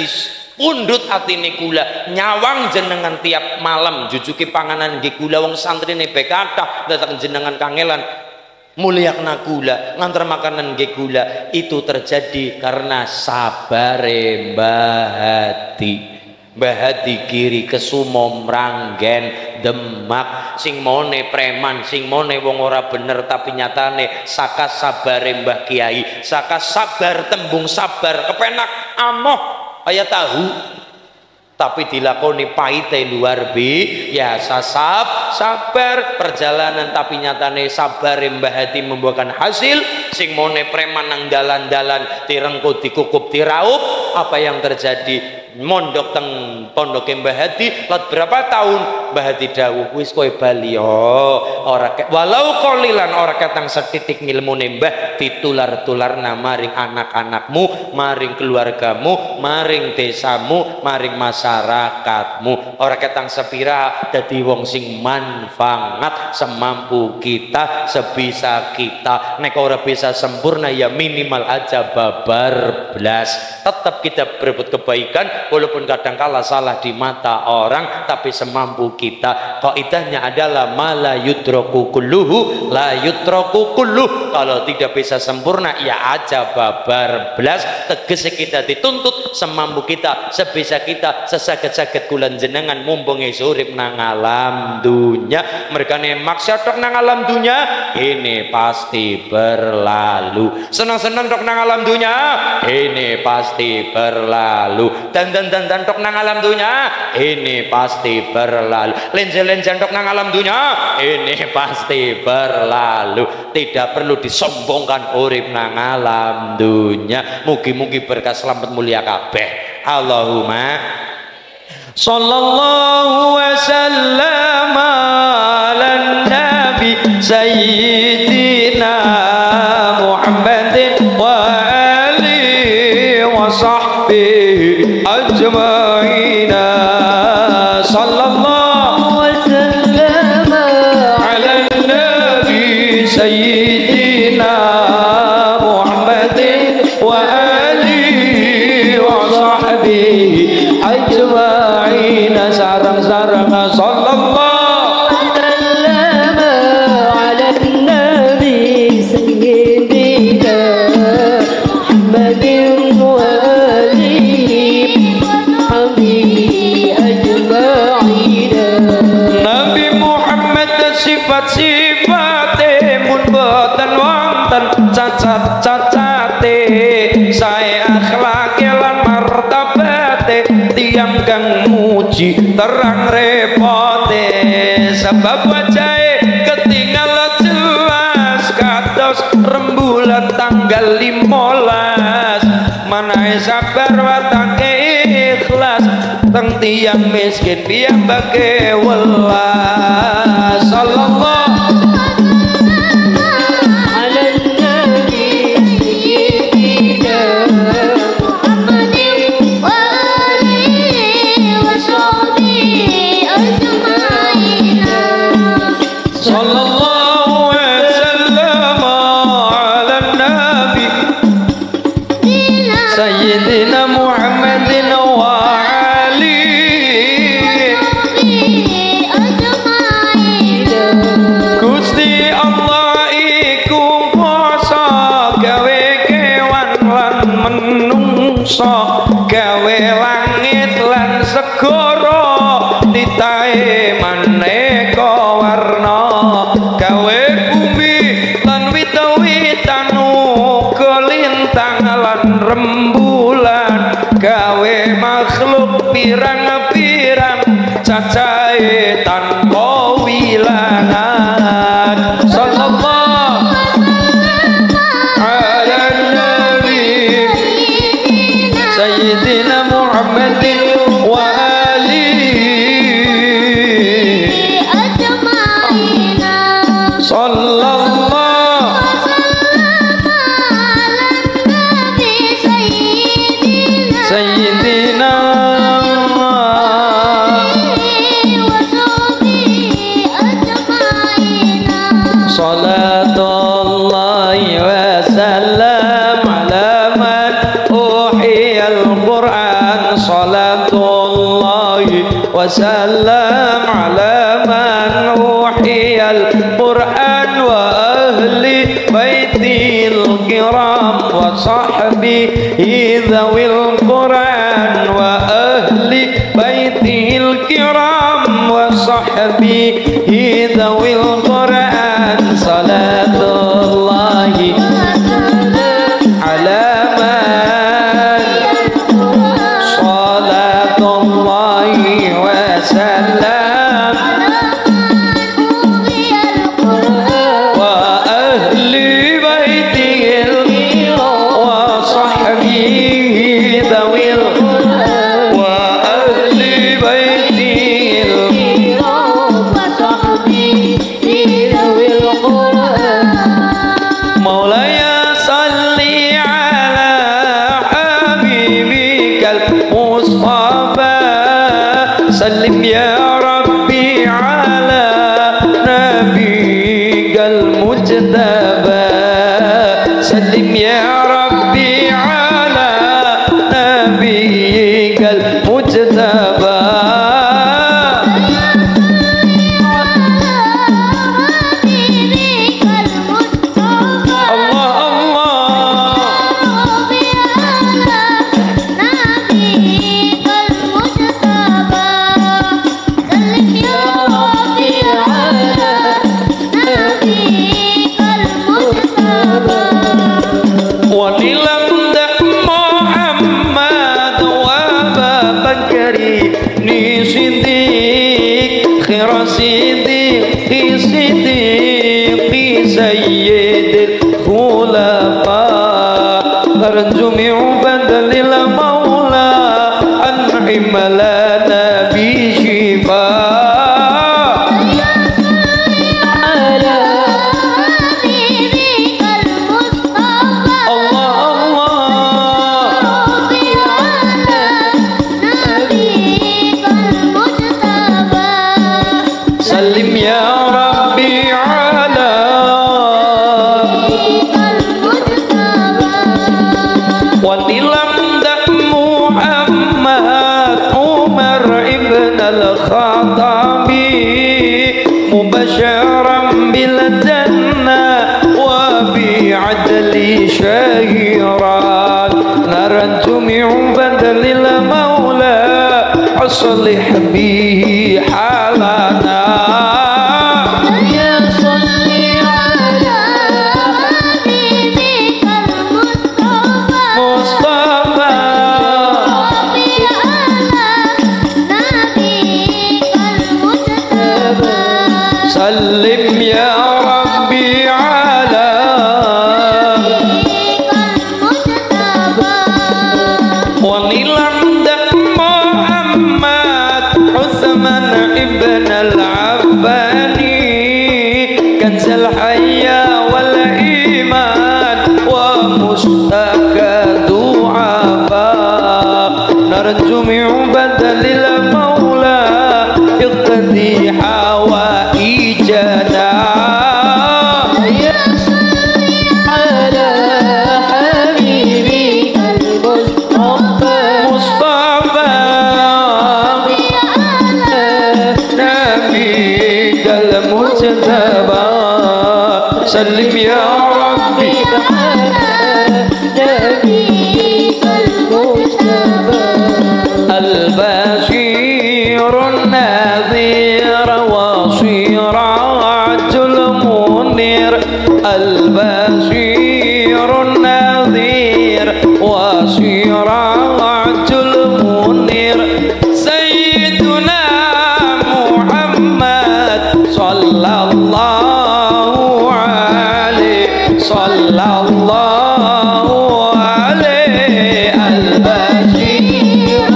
pundut, atine kula nyawang jenengan tiap malam jujuki panganan nggih kula wong santrine bae kathah datang jenengan kangelan mulyakna kula ngantar makanan nggih kula. Itu terjadi karena sabare Mbah Hadi. Mbah Hadi kiri Kesumo, Mranggen, Demak, sing mone preman, sing mone wong ora bener, tapi nyatane saka sabare Mbah Kiai, saka sabar tembung sabar kepenak amoh kaya tahu, tapi dilakoni pahite luar biasa. Sabar perjalanan, tapi nyatane sabar Mbah Hadi membuahkan hasil. Sing mone preman nang dalan-dalan direngku dikukup diraup, apa yang terjadi? Mondok teng pondok Mbah Hadi lat berapa tahun Mbah Hadi dawuh, wis kowe bali ora walau kolilan, ora ketang setitik ngilmune Mbah ditular-tularna maring anak-anakmu, maring keluargamu, maring desamu, maring masyarakatmu. Ora ketang sepira dadi wong sing manfaat semampu kita, sebisa kita. Nek ora bisa sempurna ya minimal aja babar blas. Tetap kita berbuat kebaikan walaupun kadangkala salah di mata orang, tapi semampu kita. Kaidahnya adalah mala yudraku kulluhu la yutraku kulluh. Kalau tidak bisa sempurna ya aja babar blas. Tegese kita dituntut semampu kita, sebisa kita, sesaged-saged kulan jenengan mumpung urip nang alam dunya. Mergane maksud tok nang alam dunya ini pasti berlalu. Senang-senang tok nang alam dunya ini pasti berlalu. Dan tok nang alam dunya ini pasti berlalu. Lenjen-lenjen tok nang alam dunya ini pasti berlalu. Tidak perlu disombongkan urip nang alam dunya. Mugi-mugi berkah selamat mulia kabeh. Allahumma sallallahu wasallam ala nabi sayyidina Muhammadin wa alihi wa sahbihi ajma'ina sallallahu wasallam boten cacat-cacate sae akhlake lan martabate tiang kang muji terang repote sebab wajahe ketinggal jelas kados rembulan tanggal 15 manahe sabar watake ikhlas teng tiang miskin piyambake welas sallallahu Sayyidina Muhammadin wa Ali Gusti Allah iku kuasa gawe kewan lan menungso gawe langit lan segara titahe maneka warna gawe bumi lan wit-witan kelintang lan rembulan gawe makhluk pirang-pirang cacahe tanpa wilangan sallallahu ala nabi sayyidina Muhammadin wa alihi ajmaina sallallahu Sayyidina Salatullahi wa salam ala man uhiyal Qur'an Salatullahi wa salam ala man uhiyal Qur'an wa ahli baitil kiram wa sahbihi dhawil Qur'an wa ahli baitil kiram wa sahbihi dhawil Qur'an salatullahi ala man salatullahi wa salam wa ahli baitil wa sahbihi dhawil wa ahli baitil Maulaya salli ala habibikal Mustafa sallim ya Rabbi ala nabiyikal mujtaba sallim ya Rabbi ala nabiyikal mujtaba جميع بدل المولى أنعم لنا بشفاء على حبيبك المصطفى الله الله على نبيك المجتبى سلم يا ربي على وللمدح محمد عمر ابن الخطاب مبشرا بالجنة وبعدل شهيرا نرجو من فضل المولى أصلح به حالنا يا صلي على البشير النذير وسراج المنير البشير النذير وسراج المنير سيدنا محمد صلى الله عليه صلى الله عليه البشير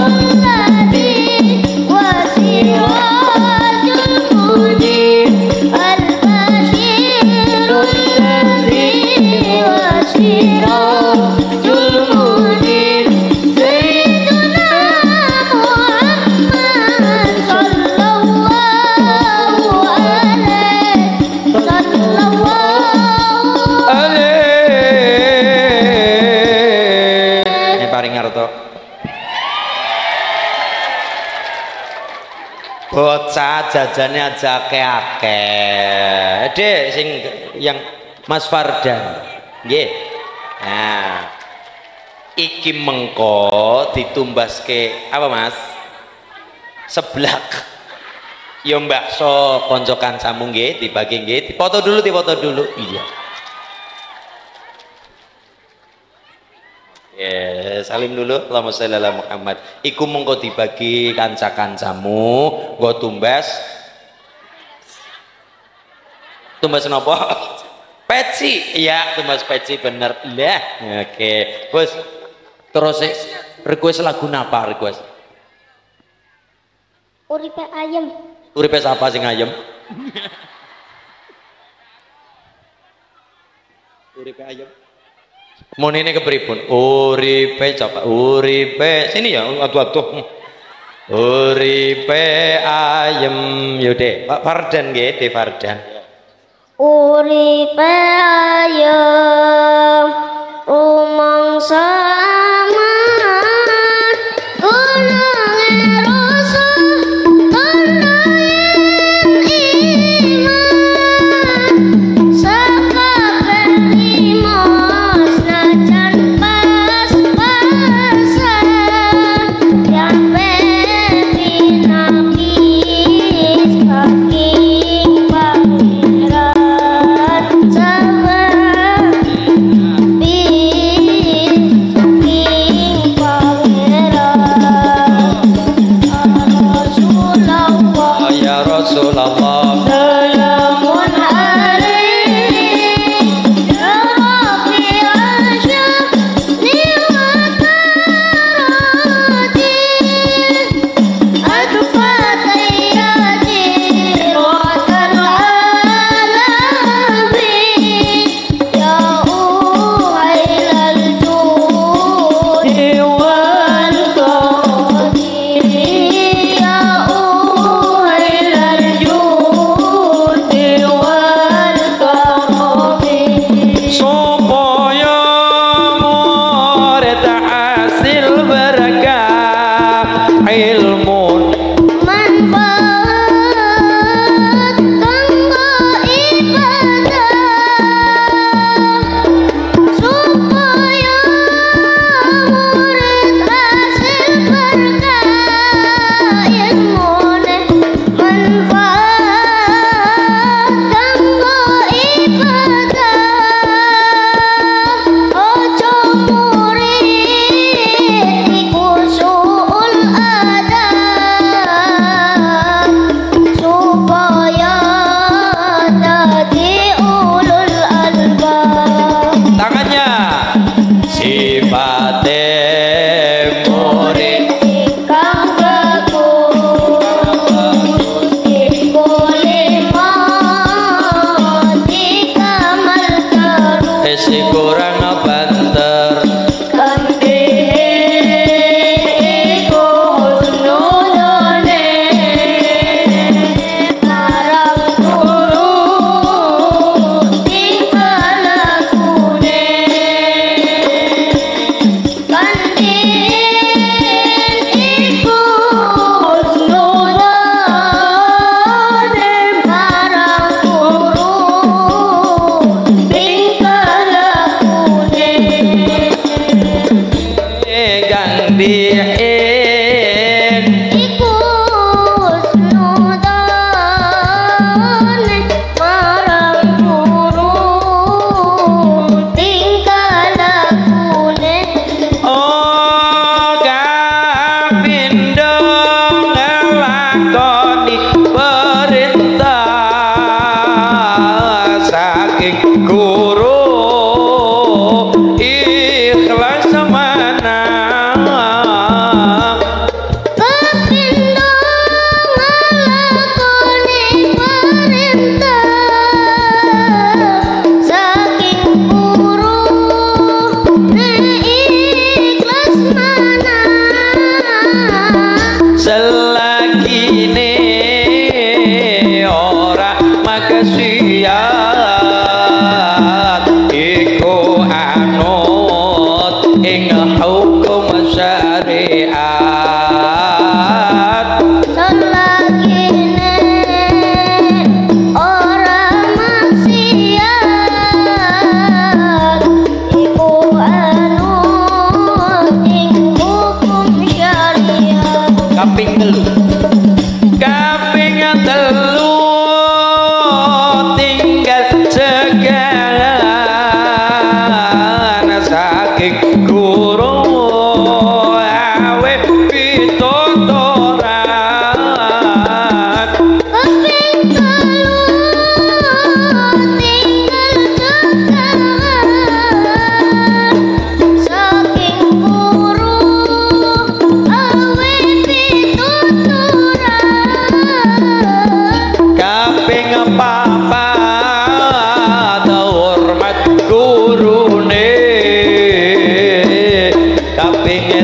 bocah jajannya aja akeh-akeh. Dek sing yang Mas Fardan. Nggih. Nah. Iki mengko ditumbaske apa Mas? Seblak. Ya mbakso kanca kancamu nggih dibagi nggih. Dipoto dulu, dipoto dulu. Iya. Ya, salim dulu. Allahumma sholli ala Muhammad. Iku mengko dibagi kanca-kancamu, nggo tumbas. Tumbas napa? Peci. Iya, tumbas peci bener. Lah, oke. Bos. Terus request lagu napa request? Uripe ayem. Uripe sapa sing ayem? Uripe ayem. Mau ini kepripun? Uripe coba uripe sini ya atuh uripe ayem yaudah Pak Fardan nggih De Fardan. Uripe ayem rumangsa aman gununge rasa kanayan iman sakabeh limos najan pas-pasan yang pinapis saking pangeran sabar Rasulullah salamun alaihi ya Rabbi asyafni wa tarati adfatayati rotan alabi ya uhailal judi wal qadiri ya supaya murid hasil berkah ilmu manfaat kanggo ibadah supaya murid hasil berkah ilmune manfaat kanggo ibadah ojo murid iku suul adab supaya dadi ulul albab tangannya sifate murid kang bagus iku lima dikamal terus isi kurang banter kandiku husnudone marang guru tingkah lakune kandiku husnudone marang guru tingkah lakune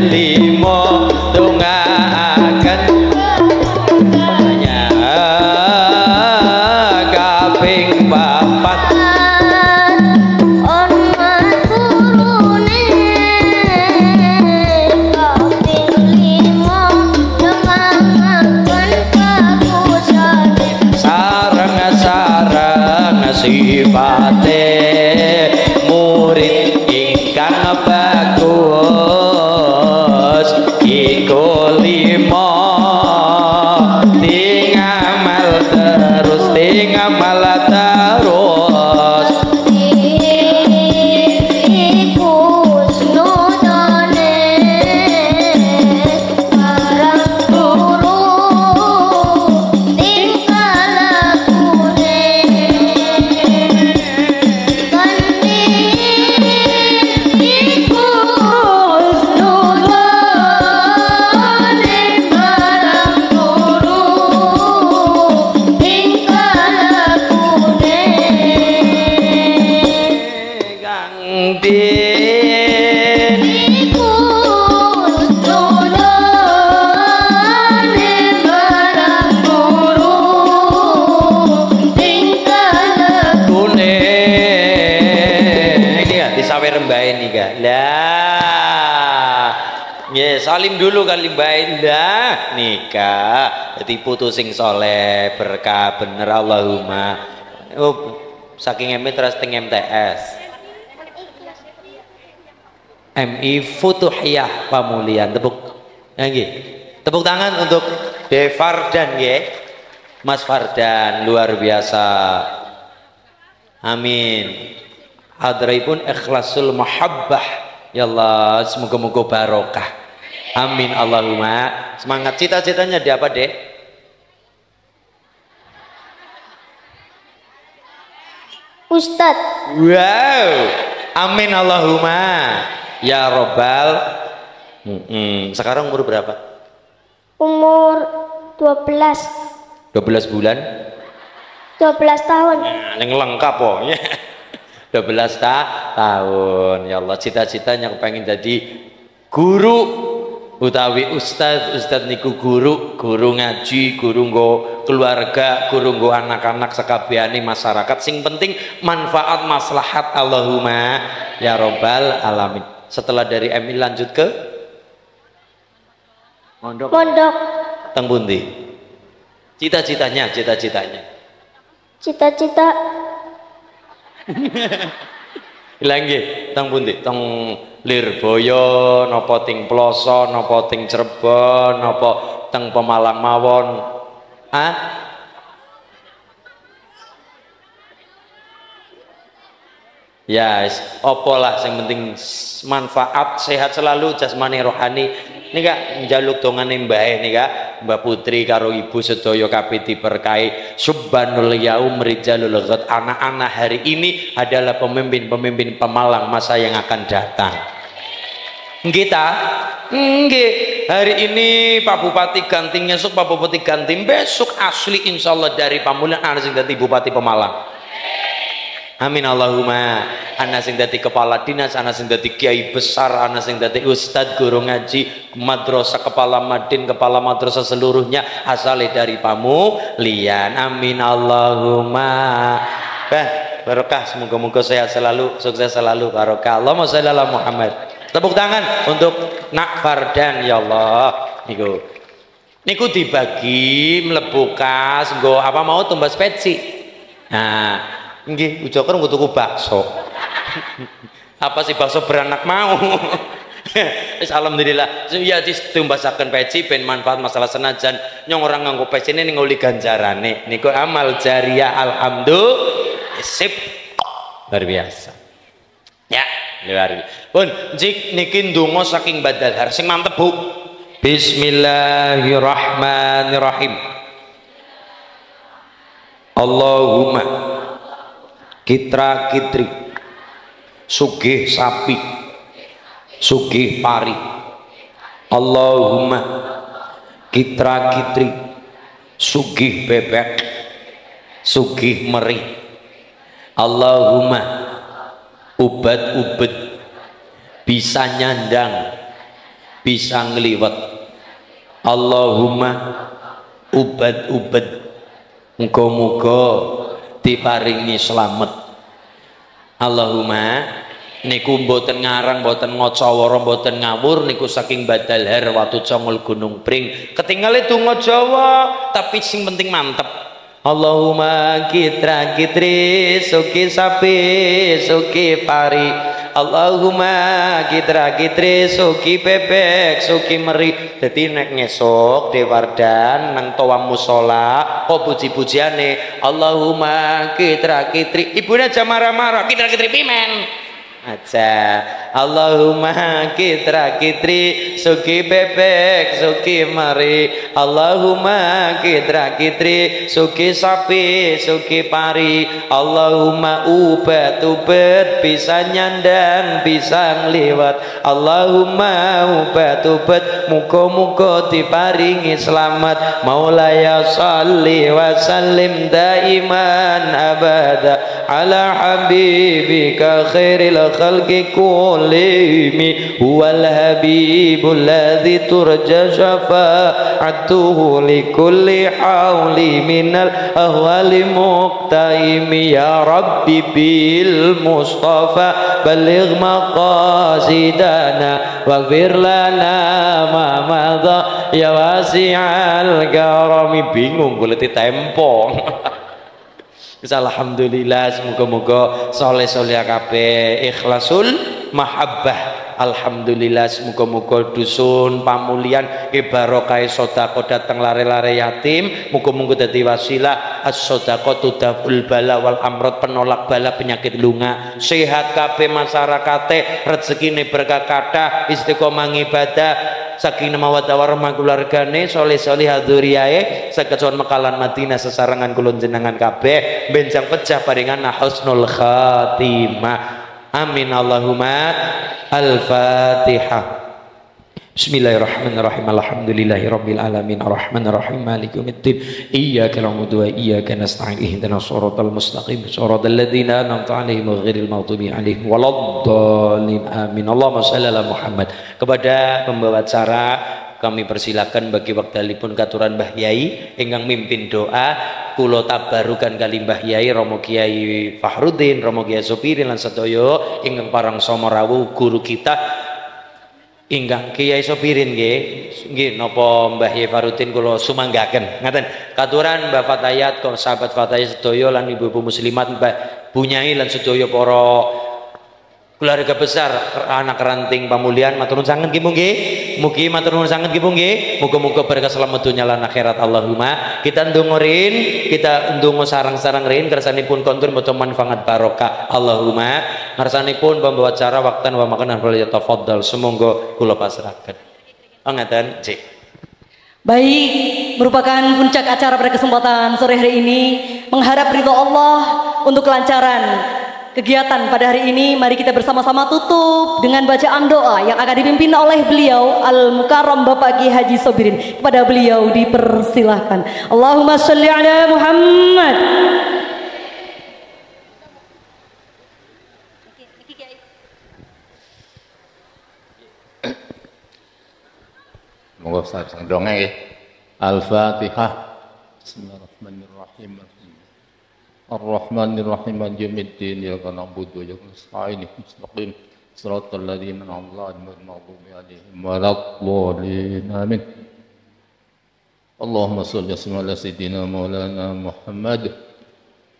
limo dongaaken kaping papat sifate murid ingkang bagus iku limo tingamal terus salim dulu kali Mbak Indah nikah jadi putu sing soleh berkah bener Allahumma. Oh, saking MI terus teng MTS MI Futuhiyah Pamulian tepuk tepuk tangan untuk De Fardan ya Mas Fardan luar biasa amin hadraipun ikhlasul mahabbah ya Allah semoga-moga barokah amin Allahumma. Semangat. Cita-citanya di apa dek? Ustadz. Wow amin Allahumma ya robbal. Sekarang umur berapa? Umur 12 bulan 12 tahun. Yang lengkap oh 12 tahun ya Allah. Cita-citanya kepengen jadi guru utawi ustad niku guru ngaji, guru nggo keluarga, guru nggo anak-anak sekabehane masyarakat sing penting manfaat maslahat Allahumma ya robbal alamin. Setelah dari MI lanjut ke mondok teng pundi cita-citanya cita Ilangge teng pundi? Teng Lirboyo, napa ting Ploso, napa ting Cirebon, napa teng Pemalang mawon? Ah? Ya, opo lah sing penting manfaat sehat selalu jasmani rohani. Nika njaluk dongane Mbah nika Mbah Putri karo Ibu sedaya kabeh diberkahi subhanul yaum rijalul ghad. Anak-anak hari ini adalah pemimpin-pemimpin Pemalang masa yang akan datang. Kita nggih hari ini Pak Bupati ganti esuk Pak Bupati ganti besok asli insyaallah dari Pamulian ana sing dadi Bupati Pemalang. Amin Allahumma. Ana sing dadi kepala dinas, ana sing dadi kiai besar, ana sing dadi ustad guru ngaji, madrasah kepala madin, kepala madrasah seluruhnya asale dari Pamulian. Amin Allahumma. Barokah semoga-moga sehat selalu, sukses selalu barokah. Allahumma sholli ala Muhammad. Tepuk tangan untuk Nak Fardan ya Allah. Niku dibagi mlebu kas nggo apa mau tumbas peci. Nah, nggih ujoker nggo tuku bakso. Apa sih bakso beranak mau? Wis alhamdulillah ya ditumbasaken peci ben manfaat masalah senajan nyong orang nganggo peci ini nguli ganjarane niku amal jariah alhamdulillah sip luar biasa. Ya, luar biasa. Pun jik niki ndonga saking Badal sing mantep Bu. Bismillahirrahmanirrahim. Allahumma kitra kitri sugih sapi sugih pari. Allahumma kitra kitri sugih bebek sugih meri. Allahumma ubat-ubet bisa nyandang bisa ngliwet. Allahumma ubad muga-muga diparingi slamet. Allahumma niku mboten ngarang, mboten ngocawara, mboten ngawur, niku saking Badal Har watu Congol Gunung Pring. Ketinggalan donga Jawa tapi sing penting mantep. Allahumma kitra kitri suki sapi suki pari. Allahumma kitra kitri suki bebek suki meri. Dadi nek ngesuk dewardan nang toa musala kok puji-pujiane Allahumma kitra kitri, ibune aja marah-marah, kitra kitri pimen aja. Allahumma kitra kitri suki bebek suki mari. Allahumma kitra kitri suki sapi suki pari. Allahumma ubat bisa nyandan bisa ngliwat. Allahumma ubat muga-muga diparingi selamat. Maulaya shalli wa sallim daiman abada ala habibika khairil khalqi kullihim huwal habibul ladzi turja syafa'atuhu likulli hauli minal ahwali muqtaimi. Ya Rabbi bil Mustafa baligh maqasidana waghfir lana ma madha ya wasi'al karami. Bingung golek tempo. Alhamdulillah, semoga-moga soleh-soleh kabeh ikhlasul mahabbah. Alhamdulillah, semoga-moga dusun pamulian barokah sedekah datang lare-lare yatim. Muga-muga dadi wasilah as-sedekah tudaful bala wal amrad, penolak bala penyakit lunga. Sehat kabeh masyarakate, rezekine berkah kathah, istiqomah ibadah, sakinah mawaddah warahmah keluargane, soleh-soleh dzurriyae, sakejon mekalan Madinah sesarengan kula jenengan kabeh benjang pecah paringan husnul khatimah. Amin Allahumma. Al-Fatihah. Bismillahirrahmanirrahim. Alhamdulillahirabbil alamin arrahmanir rahim maliki yaumiddin iyyaka na'budu wa iyyaka nasta'in ihdinas siratal mustaqim siratal ladzina an'amta 'alaihim ghairil maghdubi 'alaihim waladdallin amin. Allahumma shalli ala Muhammad. Kepada pembawa acara kami persilakan bagi wektalipun katuran Mbah Yai ingkang mimpin doa kula tabarukan kali Mbah Yai Romo Kiai Fahrudin, Romo Kiai Sopirin lan sedaya ingkang parang sama rawuh guru kita ingkang Kiai Sopirin nggih napa Mbah Yai Fahrudin kula sumanggaken ngaten katuran Mbah Fatayat kok sahabat Fatayat sedaya lan ibu-ibu muslimat Mbah Bunyai lan sedaya para keluarga besar anak ranting pamulian matur nuwun sanget nggih mugi matur nuwun sanget nggih muga-muga berkah selamat dunya lan akhirat. Allahumma kita ndongorin kita ndonga sarang-sarang rin kersanipun kontur maca manfaat barokah. Allahumma ngarsanipun pembawa acara waktan wa makanan fal yatafaddal sumangga kula pasrahaken. Ngaten cik. Baik, merupakan puncak acara pada kesempatan sore hari ini. Mengharap ridho Allah untuk kelancaran kegiatan pada hari ini. Mari kita bersama-sama tutup dengan bacaan doa yang akan dipimpin oleh beliau Al-Mukarram Bapak Kiai Haji Sobirin. Kepada beliau dipersilahkan. Allahumma sholli ala Muhammad. Monggo sang dongeng nggih. Al-Fatihah. Bismillahirrahmanirrahim. Ar-Rahmanir-Rahim Maliki yaumiddin iyyaka na'budu wa iyyaka nasta'in ihdinas siratal siratal ladzina an'amta 'alaihim ghairil maghdubi 'alaihim waladdallin amin. Allahumma shalli ala sayyidina maulana Muhammad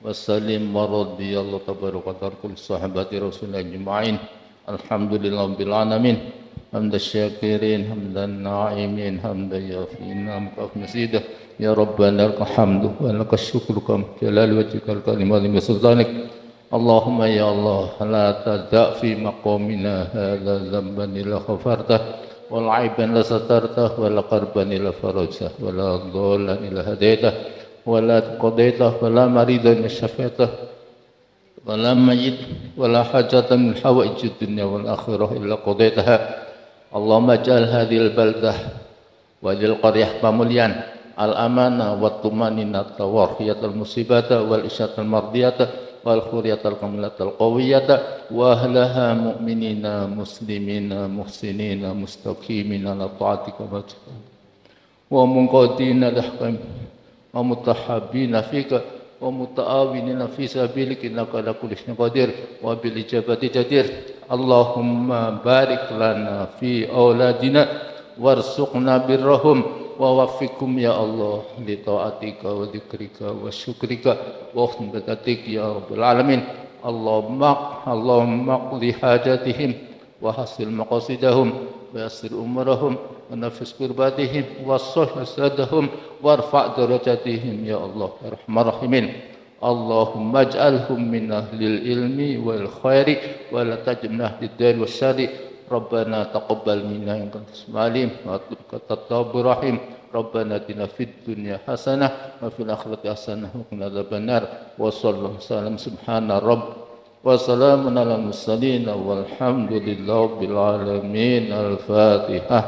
wa sallim wa radiyallahu tabaraka wa ta'ala sahabati rasulillah ajma'in. Alhamdulillahirabbil alamin. Hamdan syakirin hamdan na'imin hamdan yafina mukaf masidah. Ya Rabbana lakal hamdu wa lakal syukru kam jalal wajhikal karim wa sultanik. Allahumma ya Allah la tada' fi maqamina hadza dhanban illa ghafartah wal 'aiban la satartah wal qarban illa farajtah wal dhallan illa hadaitah wala qadaitah wala maridan syafaitah wala mayyit wala hajatan min hawaijid dunya wal akhirah illa qadaitaha. Allahumma ja'al hadhil baldah wa dil qaryah pamulian al-amana wa tumaninata wa riyatal musibata wal isyatal mardiyata والخورية الكاملة القوية وأهلها مؤمنين مسلمين محسنين مستقيمين على طاعتك ومنقادين لأحكام ومتحابين فيك ومتعاونين في سبيلك إنك على كل شيء قدير وبالإجابة جدير. اللهم بارك لنا في أولادنا وارزقنا برهم ووفقهم يا الله لطاعتك وذكرك وشكرك وحسن عبادتك يا رب العالمين. اللهم اقضي حاجاتهم وحصل مقاصدهم ويسر أمورهم ونفس كرباتهم واصلح أسرارهم وارفع درجاتهم يا الله يا أرحم الراحمين. اللهم اجعلهم من أهل العلم والخير ولا تجعلنا أهل الدار والشر. ربنا تقبل منا إنك أنت السميع العليم وأتوب التواب الرحيم. ربنا آتنا في الدنيا حسنة وفي الآخرة حسنة وقنا عذاب النار. وصلى الله وسلم سبحان رب وسلام على المرسلين والحمد لله رب العالمين. الفاتحة.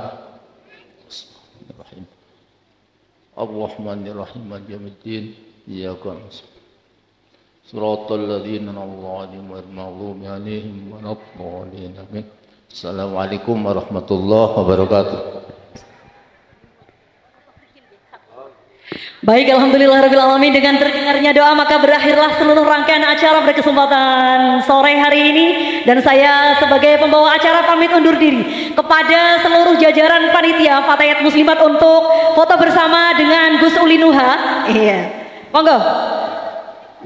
الرحمن الرحيم مالك يوم الدين إياك نعبد صراط الذين أنعمت عليهم غير المغضوب عليهم ولا الضالين آمين. Assalamualaikum warahmatullahi wabarakatuh. Baik, alhamdulillahirrahmanirrahim. Dengan terdengarnya doa maka berakhirlah seluruh rangkaian acara berkesempatan sore hari ini. Dan saya sebagai pembawa acara pamit undur diri kepada seluruh jajaran panitia Fatayat Muslimat untuk foto bersama dengan Gus Uli Nuha. Iya,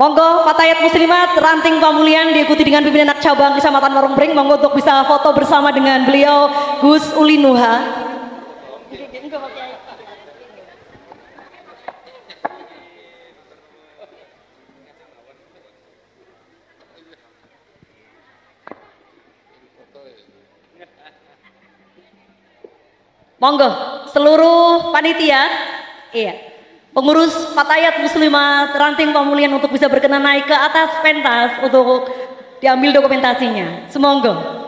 Monggo Fatayat Muslimat Ranting Pamulian diikuti dengan pimpinan cabang Kecamatan Warungbreng. Monggo untuk bisa foto bersama dengan beliau Gus Uli Nuha. Monggo seluruh panitia, pengurus Fatayat Muslimat Ranting Pamulian untuk bisa berkenan naik ke atas pentas untuk diambil dokumentasinya. Semonggo.